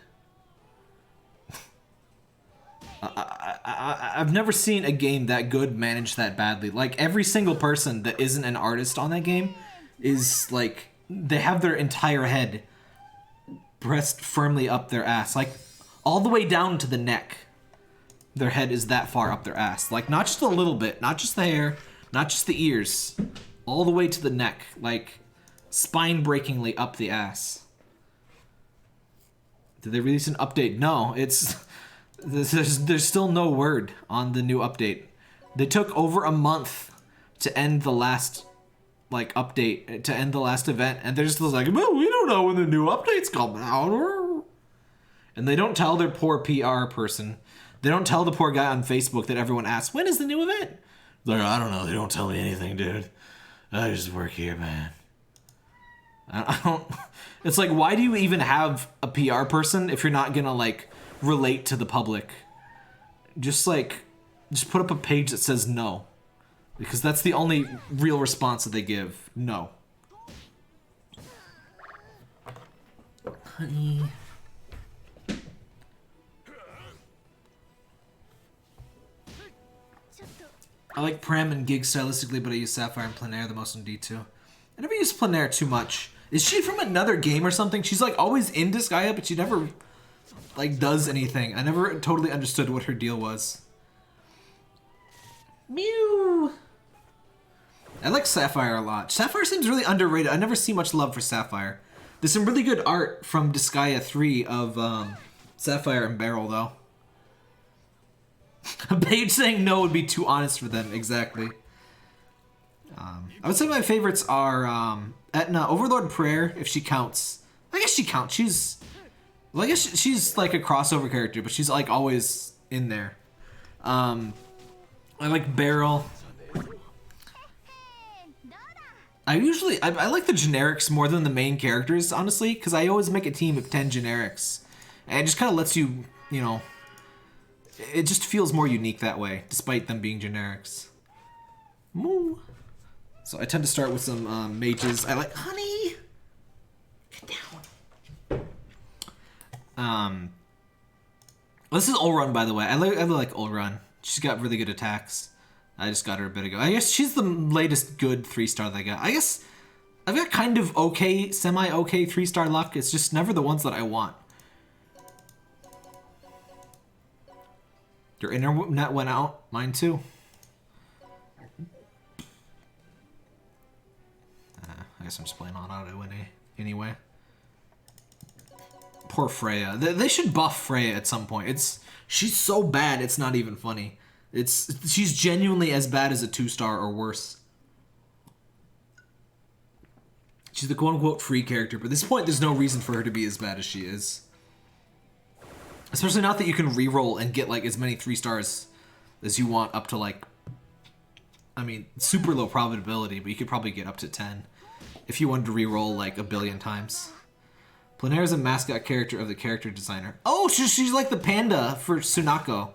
I've never seen a game that good managed that badly. Like, every single person that isn't an artist on that game is, like, they have their entire head pressed firmly up their ass. Like, all the way down to the neck. Their head is that far up their ass. Like, not just a little bit, not just the hair, not just the ears. All the way to the neck. Like, spine-breakingly up the ass. Did they release an update? No, it's... There's still no word on the new update. They took over a month to end the last, like, update, to end the last event, and they're just like, well, we don't know when the new update's coming out. And they don't tell their poor PR person. They don't tell the poor guy on Facebook that everyone asks, when is the new event? They're like, I don't know, they don't tell me anything, dude. I just work here, man. I don't... It's like, why do you even have a PR person if you're not gonna, like, relate to the public? Just put up a page that says no, because that's the only real response that they give. No. Honey. I like Prem and Gig stylistically, but I use Sapphire and Plenaire the most in D2. I never use Plenaire too much. Is she from another game or something? She's like always in Disgaea, but she never like does anything. I never totally understood what her deal was. Mew. I like Sapphire a lot. Sapphire seems really underrated. I never see much love for Sapphire. There's some really good art from Disgaea 3 of Sapphire and Beryl, though. A page saying no would be too honest for them, exactly. I would say my favorites are Etna, Overlord Prayer, if she counts. I guess she counts. Well, I guess she's like a crossover character, but she's like always in there. I like Beryl. I like the generics more than the main characters, honestly, because I always make a team of 10 generics. And it just kind of lets you, you know, it just feels more unique that way, despite them being generics. Moo. So I tend to start with some mages. I like, honey, get down. This is Ulrun, by the way. I really like Ulrun. She's got really good attacks. I just got her a bit ago. I guess she's the latest good 3-star that I got. I guess I've got kind of okay, semi-okay 3-star luck. It's just never the ones that I want. Your internet went out. Mine too. I guess I'm just playing on auto anyway. Poor Freya. They should buff Freya at some point. She's so bad, it's not even funny. She's genuinely as bad as a 2-star or worse. She's the quote-unquote free character, but at this point, there's no reason for her to be as bad as she is. Especially not that you can reroll and get like as many 3-stars as you want up to like, I mean, super low probability, but you could probably get up to 10 if you wanted to reroll like a billion times. Planair is a mascot character of the character designer. Oh, she's like the panda for Tsunako.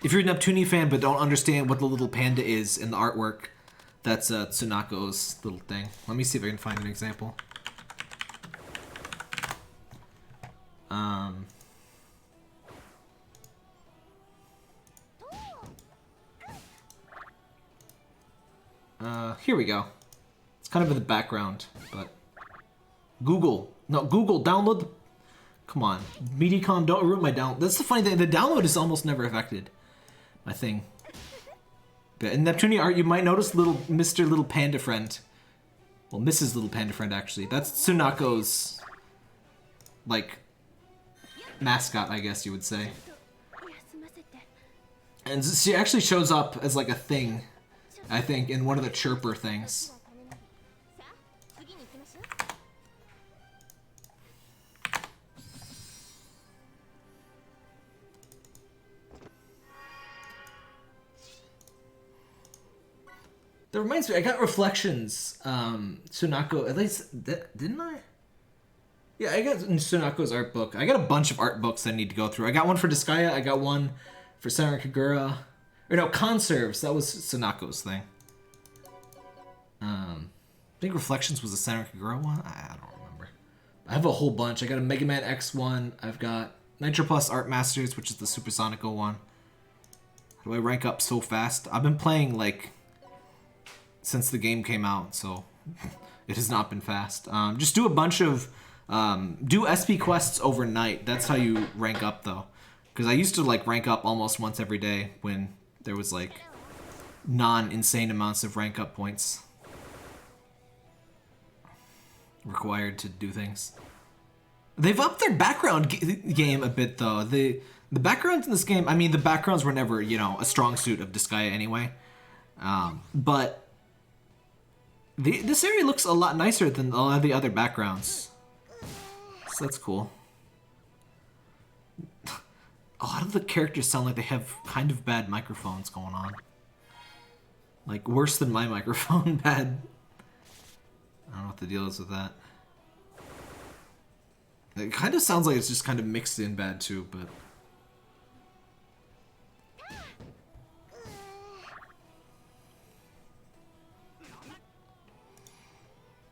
If you're a Neptuni fan but don't understand what the little panda is in the artwork, that's Tsunako's little thing. Let me see if I can find an example. Here we go. It's kind of in the background, but Google, download the, come on, Mediacom, don't ruin my download. That's the funny thing, the download is almost never affected, my thing. But in Neptuni art, you might notice Mr. Little Panda Friend. Well, Mrs. Little Panda Friend, actually. That's Tsunako's, like, mascot, I guess you would say. And she actually shows up as, like, a thing, I think, in one of the chirper things. That reminds me, I got Reflections, Tsunako, at least, didn't I? Yeah, I got Tsunako's art book. I got a bunch of art books I need to go through. I got one for Disgaea, I got one for Senran Kagura. Or no, Conserves, that was Tsunako's thing. I think Reflections was the Senran Kagura one? I don't remember. I have a whole bunch. I got a Mega Man X one. I've got Nitro Plus Art Masters, which is the Supersonico one. How do I rank up so fast? I've been playing, like, since the game came out, so it has not been fast. Just do a bunch of, do SP quests overnight. That's how you rank up, though. Because I used to, like, rank up almost once every day when there was, like, non-insane amounts of rank up points required to do things. They've upped their background game a bit, though. The backgrounds in this game, I mean, the backgrounds were never, you know, a strong suit of Disgaea anyway. But this area looks a lot nicer than a lot of the other backgrounds. So that's cool. A lot of the characters sound like they have kind of bad microphones going on. Like, worse than my microphone bad. I don't know what the deal is with that. It kind of sounds like it's just kind of mixed in bad too, but...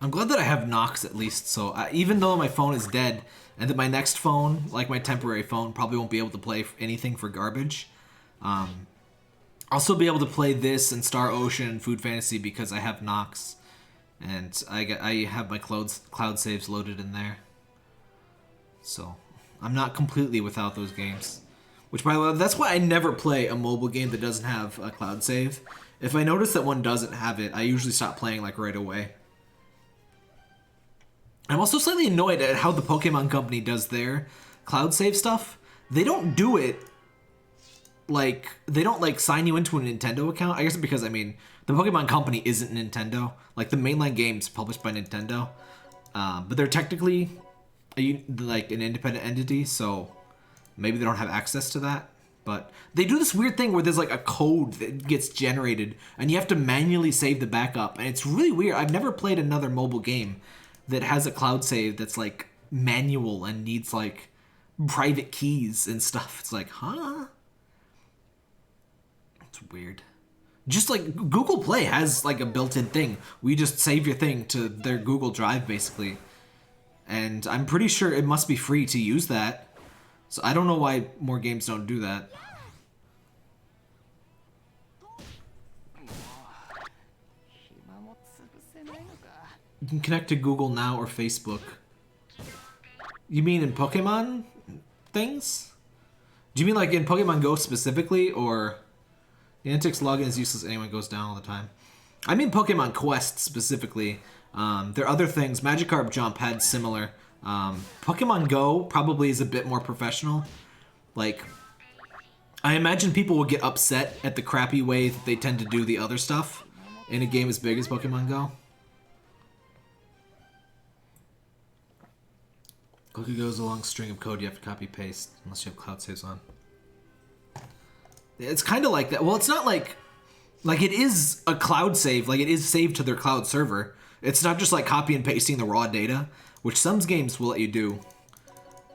I'm glad that I have Nox at least, so even though my phone is dead, and that my next phone, like my temporary phone, probably won't be able to play anything for garbage, I'll still be able to play this and Star Ocean and Food Fantasy because I have Nox, and I have my cloud saves loaded in there. So, I'm not completely without those games. Which, by the way, that's why I never play a mobile game that doesn't have a cloud save. If I notice that one doesn't have it, I usually stop playing, like, right away. I'm also slightly annoyed at how the Pokemon Company does their cloud save stuff. They don't do it, like, they don't, like, sign you into a Nintendo account. I guess because, I mean, the Pokemon Company isn't Nintendo. Like, the mainline game's published by Nintendo. But they're technically, like, an independent entity, so maybe they don't have access to that. But they do this weird thing where there's, like, a code that gets generated, and you have to manually save the backup. And it's really weird. I've never played another mobile game that has a cloud save that's, like, manual and needs, like, private keys and stuff. It's like, huh? It's weird. Just like Google Play has, like, a built-in thing. We just save your thing to their Google Drive, basically. And I'm pretty sure it must be free to use that. So I don't know why more games don't do that. You can connect to Google Now or Facebook. You mean in Pokemon things? Do you mean like in Pokemon Go specifically, or Niantic's login is useless anyway, it goes down all the time? I mean Pokemon Quest specifically. There are other things. Magikarp Jump had similar. Pokemon Go probably is a bit more professional. Like, I imagine people will get upset at the crappy way that they tend to do the other stuff in a game as big as Pokemon Go. Goku goes a long string of code you have to copy paste unless you have cloud saves on. It's kind of like that. Well, it's not like it is a cloud save. Like, it is saved to their cloud server. It's not just like copy and pasting the raw data. which some games will let you do.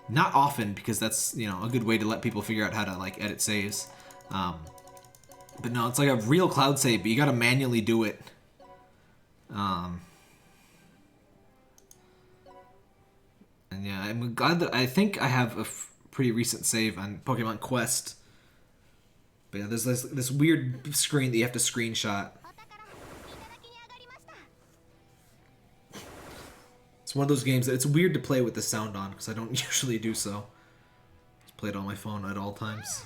Not often, because that's, you know, a good way to let people figure out how to, like, edit saves. But no, it's like a real cloud save, but you gotta manually do it. And yeah, I'm glad that I think I have a pretty recent save on Pokemon Quest. But yeah, there's this weird screen that you have to screenshot. It's one of those games that it's weird to play with the sound on, because I don't usually do so. Just play it on my phone at all times.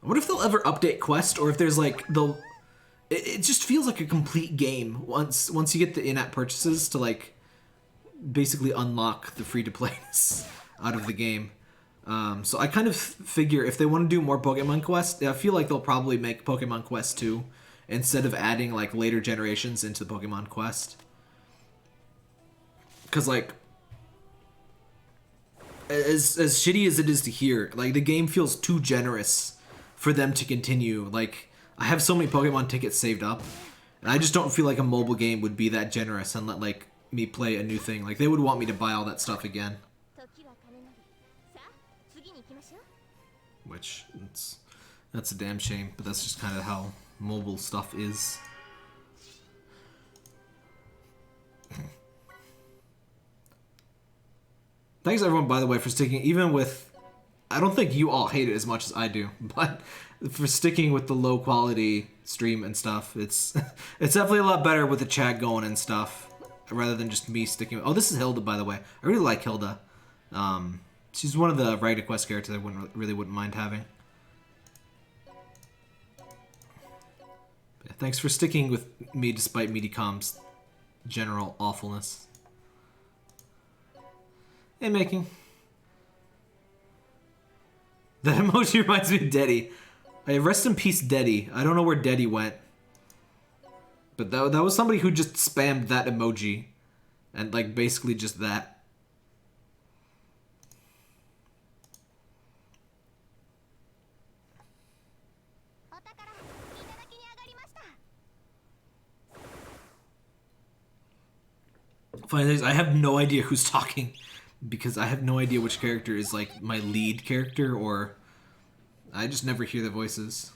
I wonder if they'll ever update Quest, or if there's like it just feels like a complete game once you get the in-app purchases to like basically unlock the free-to-playness out of the game. So I kind of figure if they want to do more Pokemon Quest, I feel like they'll probably make Pokemon Quest 2 instead of adding like later generations into the Pokemon Quest. Because like as shitty as it is to hear, like the game feels too generous for them to continue. Like I have so many Pokemon tickets saved up, and I just don't feel like a mobile game would be that generous and let like me play a new thing. Like they would want me to buy all that stuff again. Which that's a damn shame, but that's just kind of how mobile stuff is. Thanks everyone, by the way, for sticking, even with, I don't think you all hate it as much as I do, but for sticking with the low quality stream and stuff. It's definitely a lot better with the chat going and stuff, rather than just me sticking with, oh, this is Hilda, by the way. I really like Hilda. She's one of the Rite Quest characters I wouldn't mind having. Yeah, thanks for sticking with me despite Medicom's general awfulness. Hey, Making. That emoji reminds me of Deddy. Hey, rest in peace, Deddy. I don't know where Deddy went. But that was somebody who just spammed that emoji. And, like, basically just that. Funny thing is, I have no idea who's talking. Because I have no idea which character is, like, my lead character, or I just never hear their voices.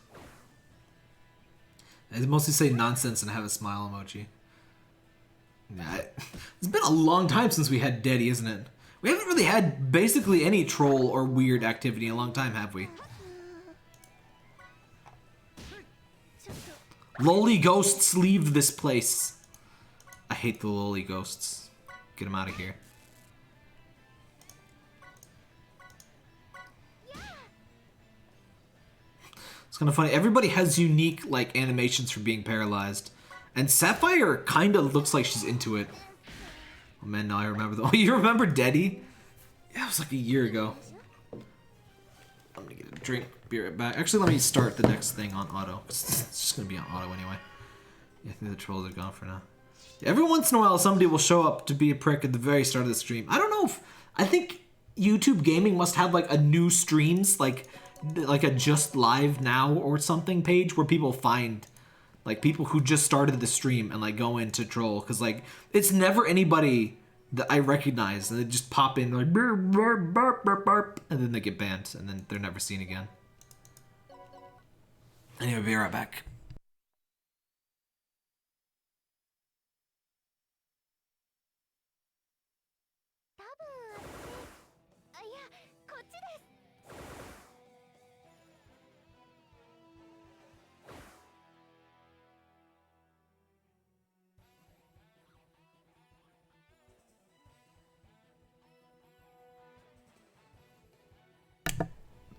I mostly say nonsense and have a smile emoji. Yeah, it's been a long time since we had Deddy, isn't it? We haven't really had basically any troll or weird activity in a long time, have we? Lolly ghosts, leave this place. I hate the lolly ghosts. Get them out of here. It's kind of funny. Everybody has unique, like, animations for being paralyzed. And Sapphire kind of looks like she's into it. Oh, man, now I remember. Oh, you remember Deddy? Yeah, it was like a year ago. I'm gonna get a drink. Be right back. Actually, let me start the next thing on auto. It's just gonna be on auto anyway. Yeah, I think the trolls are gone for now. Every once in a while, somebody will show up to be a prick at the very start of the stream. I don't know if... I think YouTube Gaming must have, like, a new streams, like a just live now or something page where people find like people who just started the stream and like go in to troll, because like it's never anybody that I recognize, and they just pop in like burp, burp, burp, burp, burp, and then they get banned and then they're never seen again. Anyway, be right back.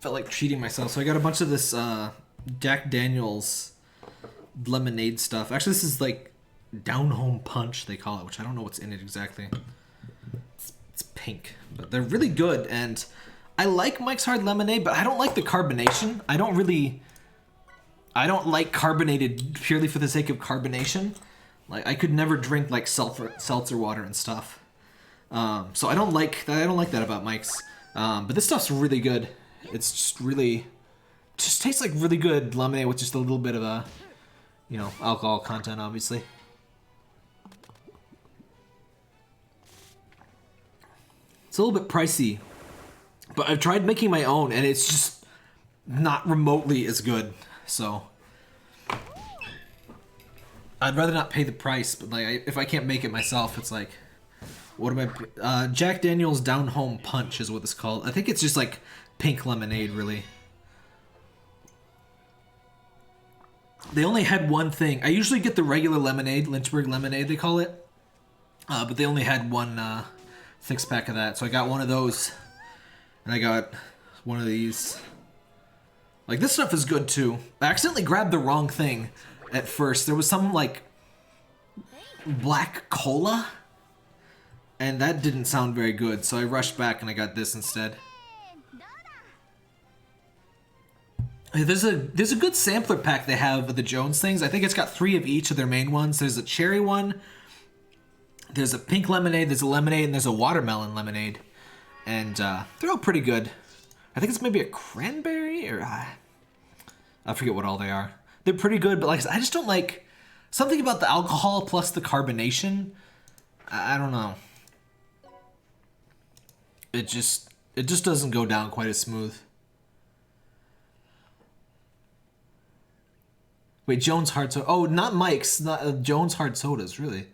Felt like treating myself, so I got a bunch of this Jack Daniels lemonade stuff. Actually, this is like Down Home Punch, they call it, which I don't know what's in it exactly. It's pink, but they're really good, and I like Mike's Hard Lemonade, but I don't like the carbonation. I don't like carbonated purely for the sake of carbonation. Like I could never drink like seltzer water and stuff. So I don't like that about Mike's. But this stuff's really good. It's just tastes like really good lemonade with just a little bit of a, you know, alcohol content, obviously. It's a little bit pricey, but I've tried making my own, and it's just not remotely as good. So I'd rather not pay the price, but like if I can't make it myself, it's like, what am I? Jack Daniel's Down Home Punch is what it's called. I think it's just like pink lemonade, really. They only had one thing. I usually get the regular lemonade, Lynchburg lemonade they call it, but they only had one 6-pack of that, so I got one of those, and I got one of these. Like, this stuff is good too. I accidentally grabbed the wrong thing at first. There was some like black cola, and that didn't sound very good, so I rushed back and I got this instead. There's a good sampler pack they have of the Jones things. I think it's got 3 of each of their main ones. There's a cherry one, there's a pink lemonade, there's a lemonade, and there's a watermelon lemonade. And they're all pretty good. I think it's maybe a cranberry, or I forget what all they are. They're pretty good, but like I just don't like something about the alcohol plus the carbonation. I don't know. It just doesn't go down quite as smooth. Wait, Jones hard soda. Oh, not Mike's. Not Jones hard sodas. Really,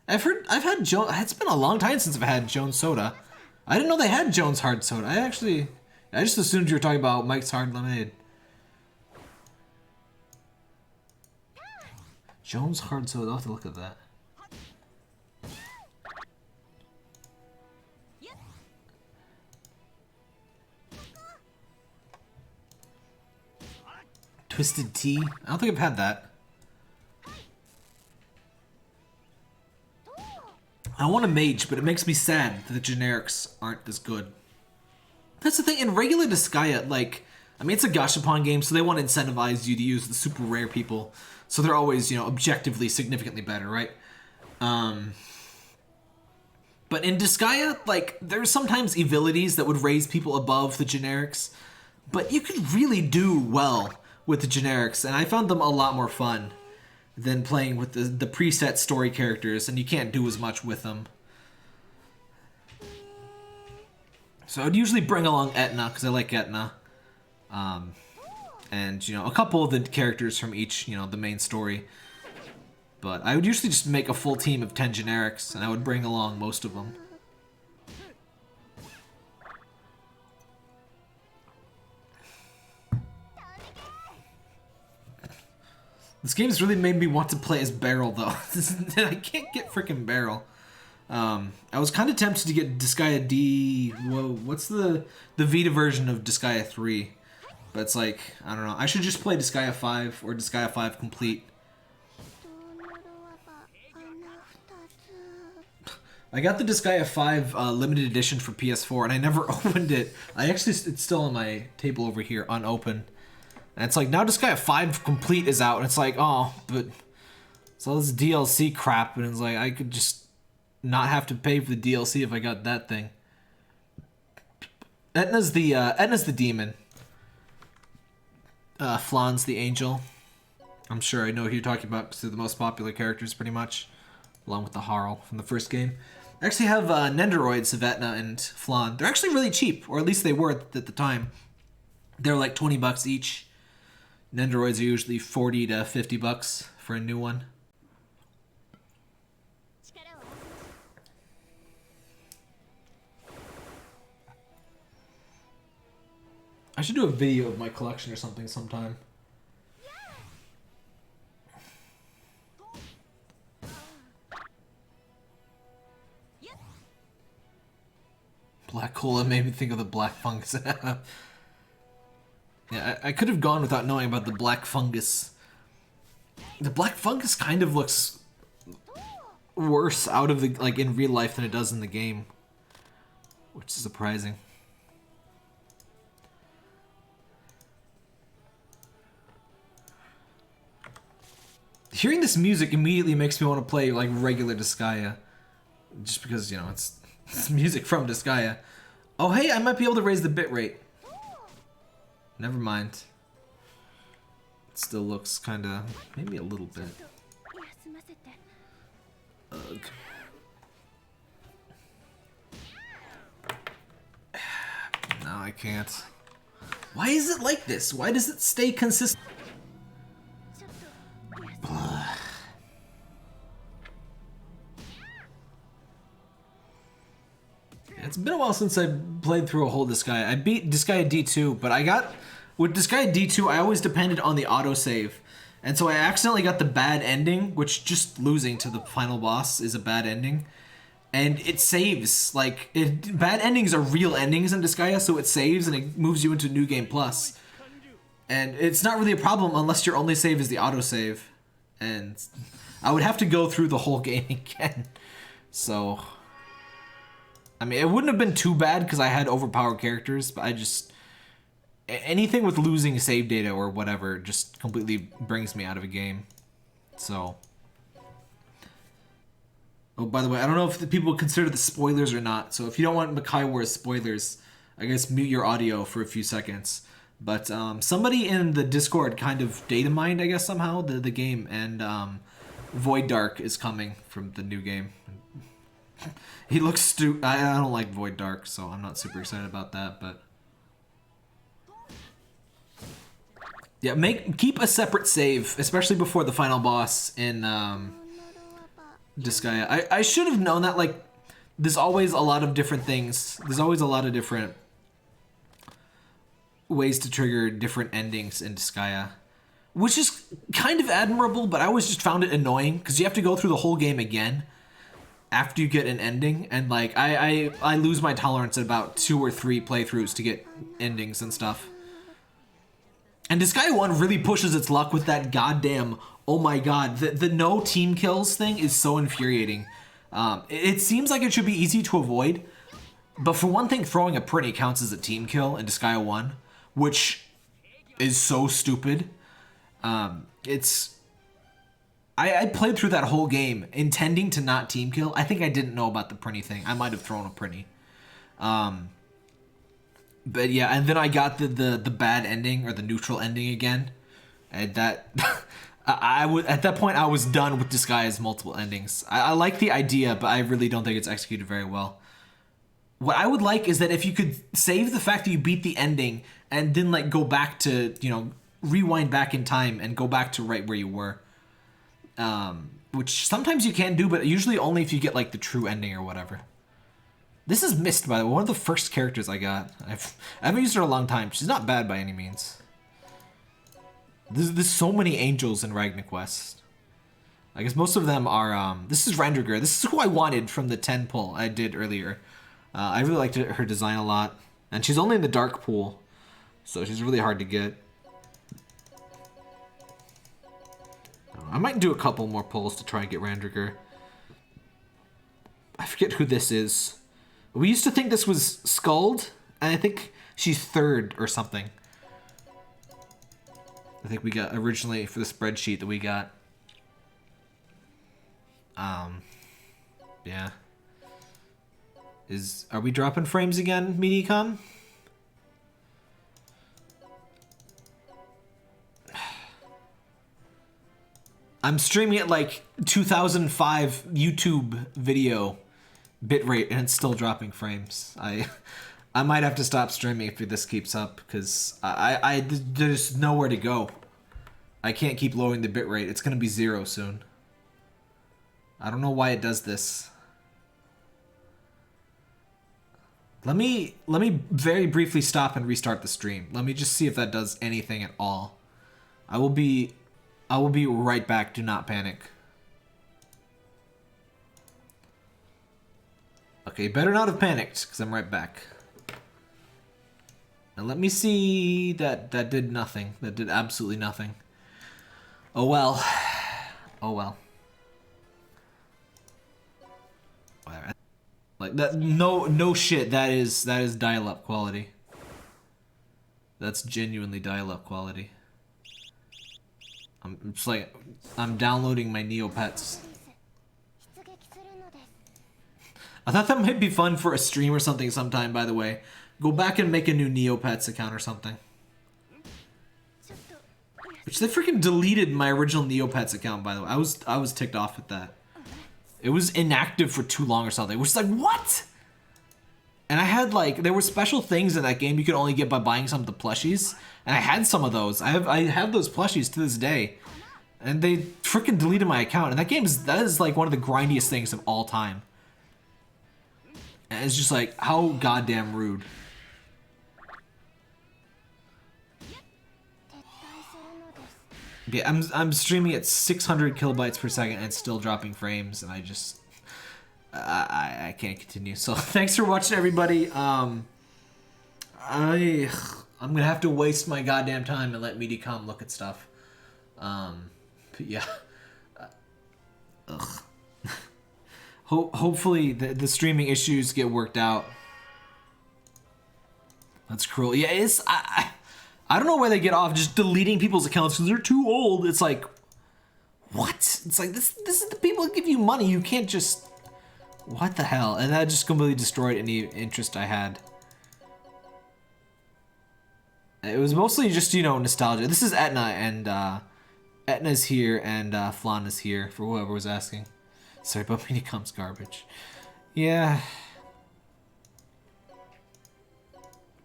I've had Jones. It's been a long time since I've had Jones soda. I didn't know they had Jones hard soda. I just assumed you were talking about Mike's hard lemonade. Jones hard soda. I'll have to look at that. Twisted tea? I don't think I've had that. I want a mage, but it makes me sad that the generics aren't as good. That's the thing, in regular Disgaea, like, I mean, it's a gashapon game, so they want to incentivize you to use the super rare people. So they're always, you know, objectively significantly better, right? But in Disgaea, like, there's sometimes abilities that would raise people above the generics. But you could really do well with the generics, and I found them a lot more fun than playing with the preset story characters, and you can't do as much with them. So I'd usually bring along Etna, because I like Etna. And, you know, a couple of the characters from each, you know, the main story. But I would usually just make a full team of 10 generics, and I would bring along most of them. This game's really made me want to play as Beryl, though. I can't get frickin' Beryl. I was kind of tempted to get Disgaea D... Whoa, what's the Vita version of Disgaea 3? But it's like, I don't know. I should just play Disgaea 5 or Disgaea 5 Complete. I got the Disgaea 5 limited edition for PS4, and I never opened it. It's still on my table over here, unopened. And it's like, now Disgaea 5 Complete is out, and it's like, oh, but it's all this DLC crap, and it's like, I could just not have to pay for the DLC if I got that thing. Etna's the demon. Flan's the angel. I'm sure I know who you're talking about, because they're the most popular characters, pretty much, along with the Harl from the first game. I actually have Nendoroids of Etna and Flan. They're actually really cheap, or at least they were at the time. They're like 20 bucks each. Nendoroids are usually 40 to 50 bucks for a new one. I should do a video of my collection or something sometime. Black cola made me think of the black fungus. Yeah, I could have gone without knowing about the black fungus. The black fungus kind of looks worse out of the, like, in real life than it does in the game, which is surprising. Hearing this music immediately makes me want to play like regular Disgaea, just because, you know, it's music from Disgaea. Oh hey, I might be able to raise the bitrate. Never mind. It still looks kind of, maybe a little bit. Ugh. can't. Why is it like this? Why does it stay consistent? It's been a while since I played through a whole Disgaea. I beat Disgaea D2, but with Disgaea D2, I always depended on the autosave. And so I accidentally got the bad ending, which just losing to the final boss is a bad ending. And it saves, like, bad endings are real endings in Disgaea, so it saves and it moves you into New Game Plus. And it's not really a problem unless your only save is the autosave. And I would have to go through the whole game again. So, I mean, it wouldn't have been too bad because I had overpowered characters, but I just... anything with losing save data or whatever just completely brings me out of a game. So... oh, by the way, I don't know if the people consider this spoilers or not, so if you don't want Makai Wars spoilers, I guess mute your audio for a few seconds. But somebody in the Discord kind of data mined, I guess, somehow, the game, and Void Dark is coming from the new game. He looks I don't like Void Dark, so I'm not super excited about that, but... yeah, keep a separate save, especially before the final boss in Disgaea. I should have known that, like, there's always a lot of different things. There's always a lot of different ways to trigger different endings in Disgaea, which is kind of admirable, but I always just found it annoying because you have to go through the whole game again after you get an ending, and like I lose my tolerance at about 2 or 3 playthroughs to get endings and stuff. And Disgaea 1 really pushes its luck with that goddamn, oh my god, the no team kills thing is so infuriating. It seems like it should be easy to avoid, but for one thing, throwing a pretty counts as a team kill in Disgaea 1, which is so stupid. I played through that whole game intending to not team kill. I think I didn't know about the Prinny thing. I might have thrown a Prinny. But yeah, and then I got the bad ending or the neutral ending again, and that at that point I was done with Disgaea's multiple endings. I like the idea, but I really don't think it's executed very well. What I would like is that if you could save the fact that you beat the ending and then like go back to, you know, rewind back in time and go back to right where you were. Which sometimes you can do, but usually only if you get like the true ending or whatever. This is Mist, by the way, one of the first characters I got. I haven't used her in a long time. She's not bad by any means. There's so many angels in Ragnick West. I guess most of them are, this is Renderger. This is who I wanted from the 10 pull I did earlier. I really liked her design a lot. And she's only in the dark pool, so she's really hard to get. I might do a couple more pulls to try and get Renderger. I forget who this is. We used to think this was Skuld, and I think she's 3rd or something. I think we got originally for the spreadsheet that we got. Yeah. Are we dropping frames again, Medicom? I'm streaming at like 2005 YouTube video bitrate and it's still dropping frames. I might have to stop streaming if this keeps up because there's nowhere to go. I can't keep lowering the bitrate. It's gonna be 0 soon. I don't know why it does this. Let me very briefly stop and restart the stream. Let me just see if that does anything at all. I will be right back. Do not panic. Okay, better not have panicked, because I'm right back. Now let me see. That did nothing. That did absolutely nothing. Oh well. Oh well. Like that, no shit. That is dial-up quality. That's genuinely dial-up quality. It's like I'm downloading my Neopets. I thought that might be fun for a stream or something sometime. By the way, go back and make a new Neopets account or something. Which they freaking deleted my original Neopets account. By the way, I was ticked off at that. It was inactive for too long or something. Which is like, what? And I had like, there were special things in that game you could only get by buying some of the plushies. And I had some of those. I have those plushies to this day. And they freaking deleted my account. And that is like one of the grindiest things of all time. And it's just like, how goddamn rude. Yeah, I'm streaming at 600 kilobytes per second and it's still dropping frames, and I just I can't continue. So thanks for watching, everybody. I'm gonna have to waste my goddamn time and let MediaCom look at stuff. But yeah. Hopefully the streaming issues get worked out. That's cruel. Yeah, it's I don't know where they get off just deleting people's accounts because they're too old. It's like, what? It's like, this is the people that give you money. You can't just, what the hell? And that just completely destroyed any interest I had. It was mostly just, you know, nostalgia. This is Etna, and Etna's here, and Flana's here, for whoever was asking. Sorry, but MediaCom's garbage. Yeah.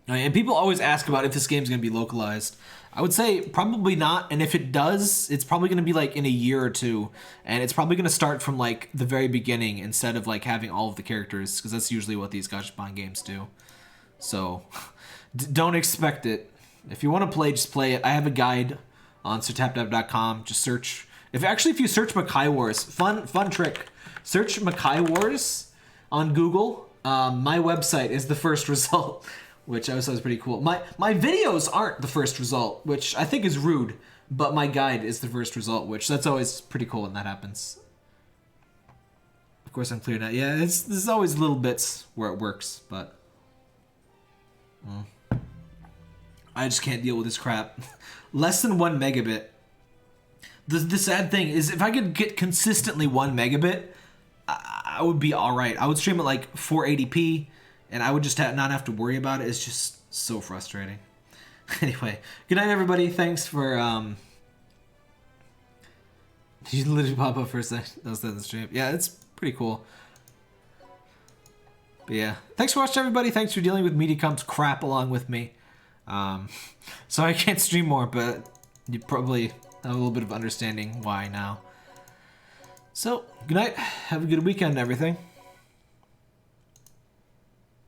And people always ask about if this game's going to be localized. I would say probably not, and if it does, it's probably going to be like in a year or two, and it's probably going to start from like the very beginning instead of like having all of the characters, because that's usually what these Gashapon games do. So don't expect it. If you want to play, just play it. I have a guide on sirtaptap.com. Just search. If you search Makai Wars, fun trick. Search Makai Wars on Google. My website is the first result. Which I always thought was pretty cool. My videos aren't the first result, which I think is rude, but my guide is the first result, which that's always pretty cool when that happens. Of course I'm clear now. Yeah, there's always little bits where it works, but I just can't deal with this crap. Less than 1 megabit. The sad thing is, if I could get consistently 1 megabit, I would be alright. I would stream at like 480p. And I would just not have to worry about it. It's just so frustrating. Anyway, good night, everybody. Thanks for you literally pop up for a second. That was the stream. Yeah, it's pretty cool. But yeah, thanks for watching, everybody. Thanks for dealing with MediaCom's crap along with me. Sorry I can't stream more, but you probably have a little bit of understanding why now. So, good night. Have a good weekend and everything.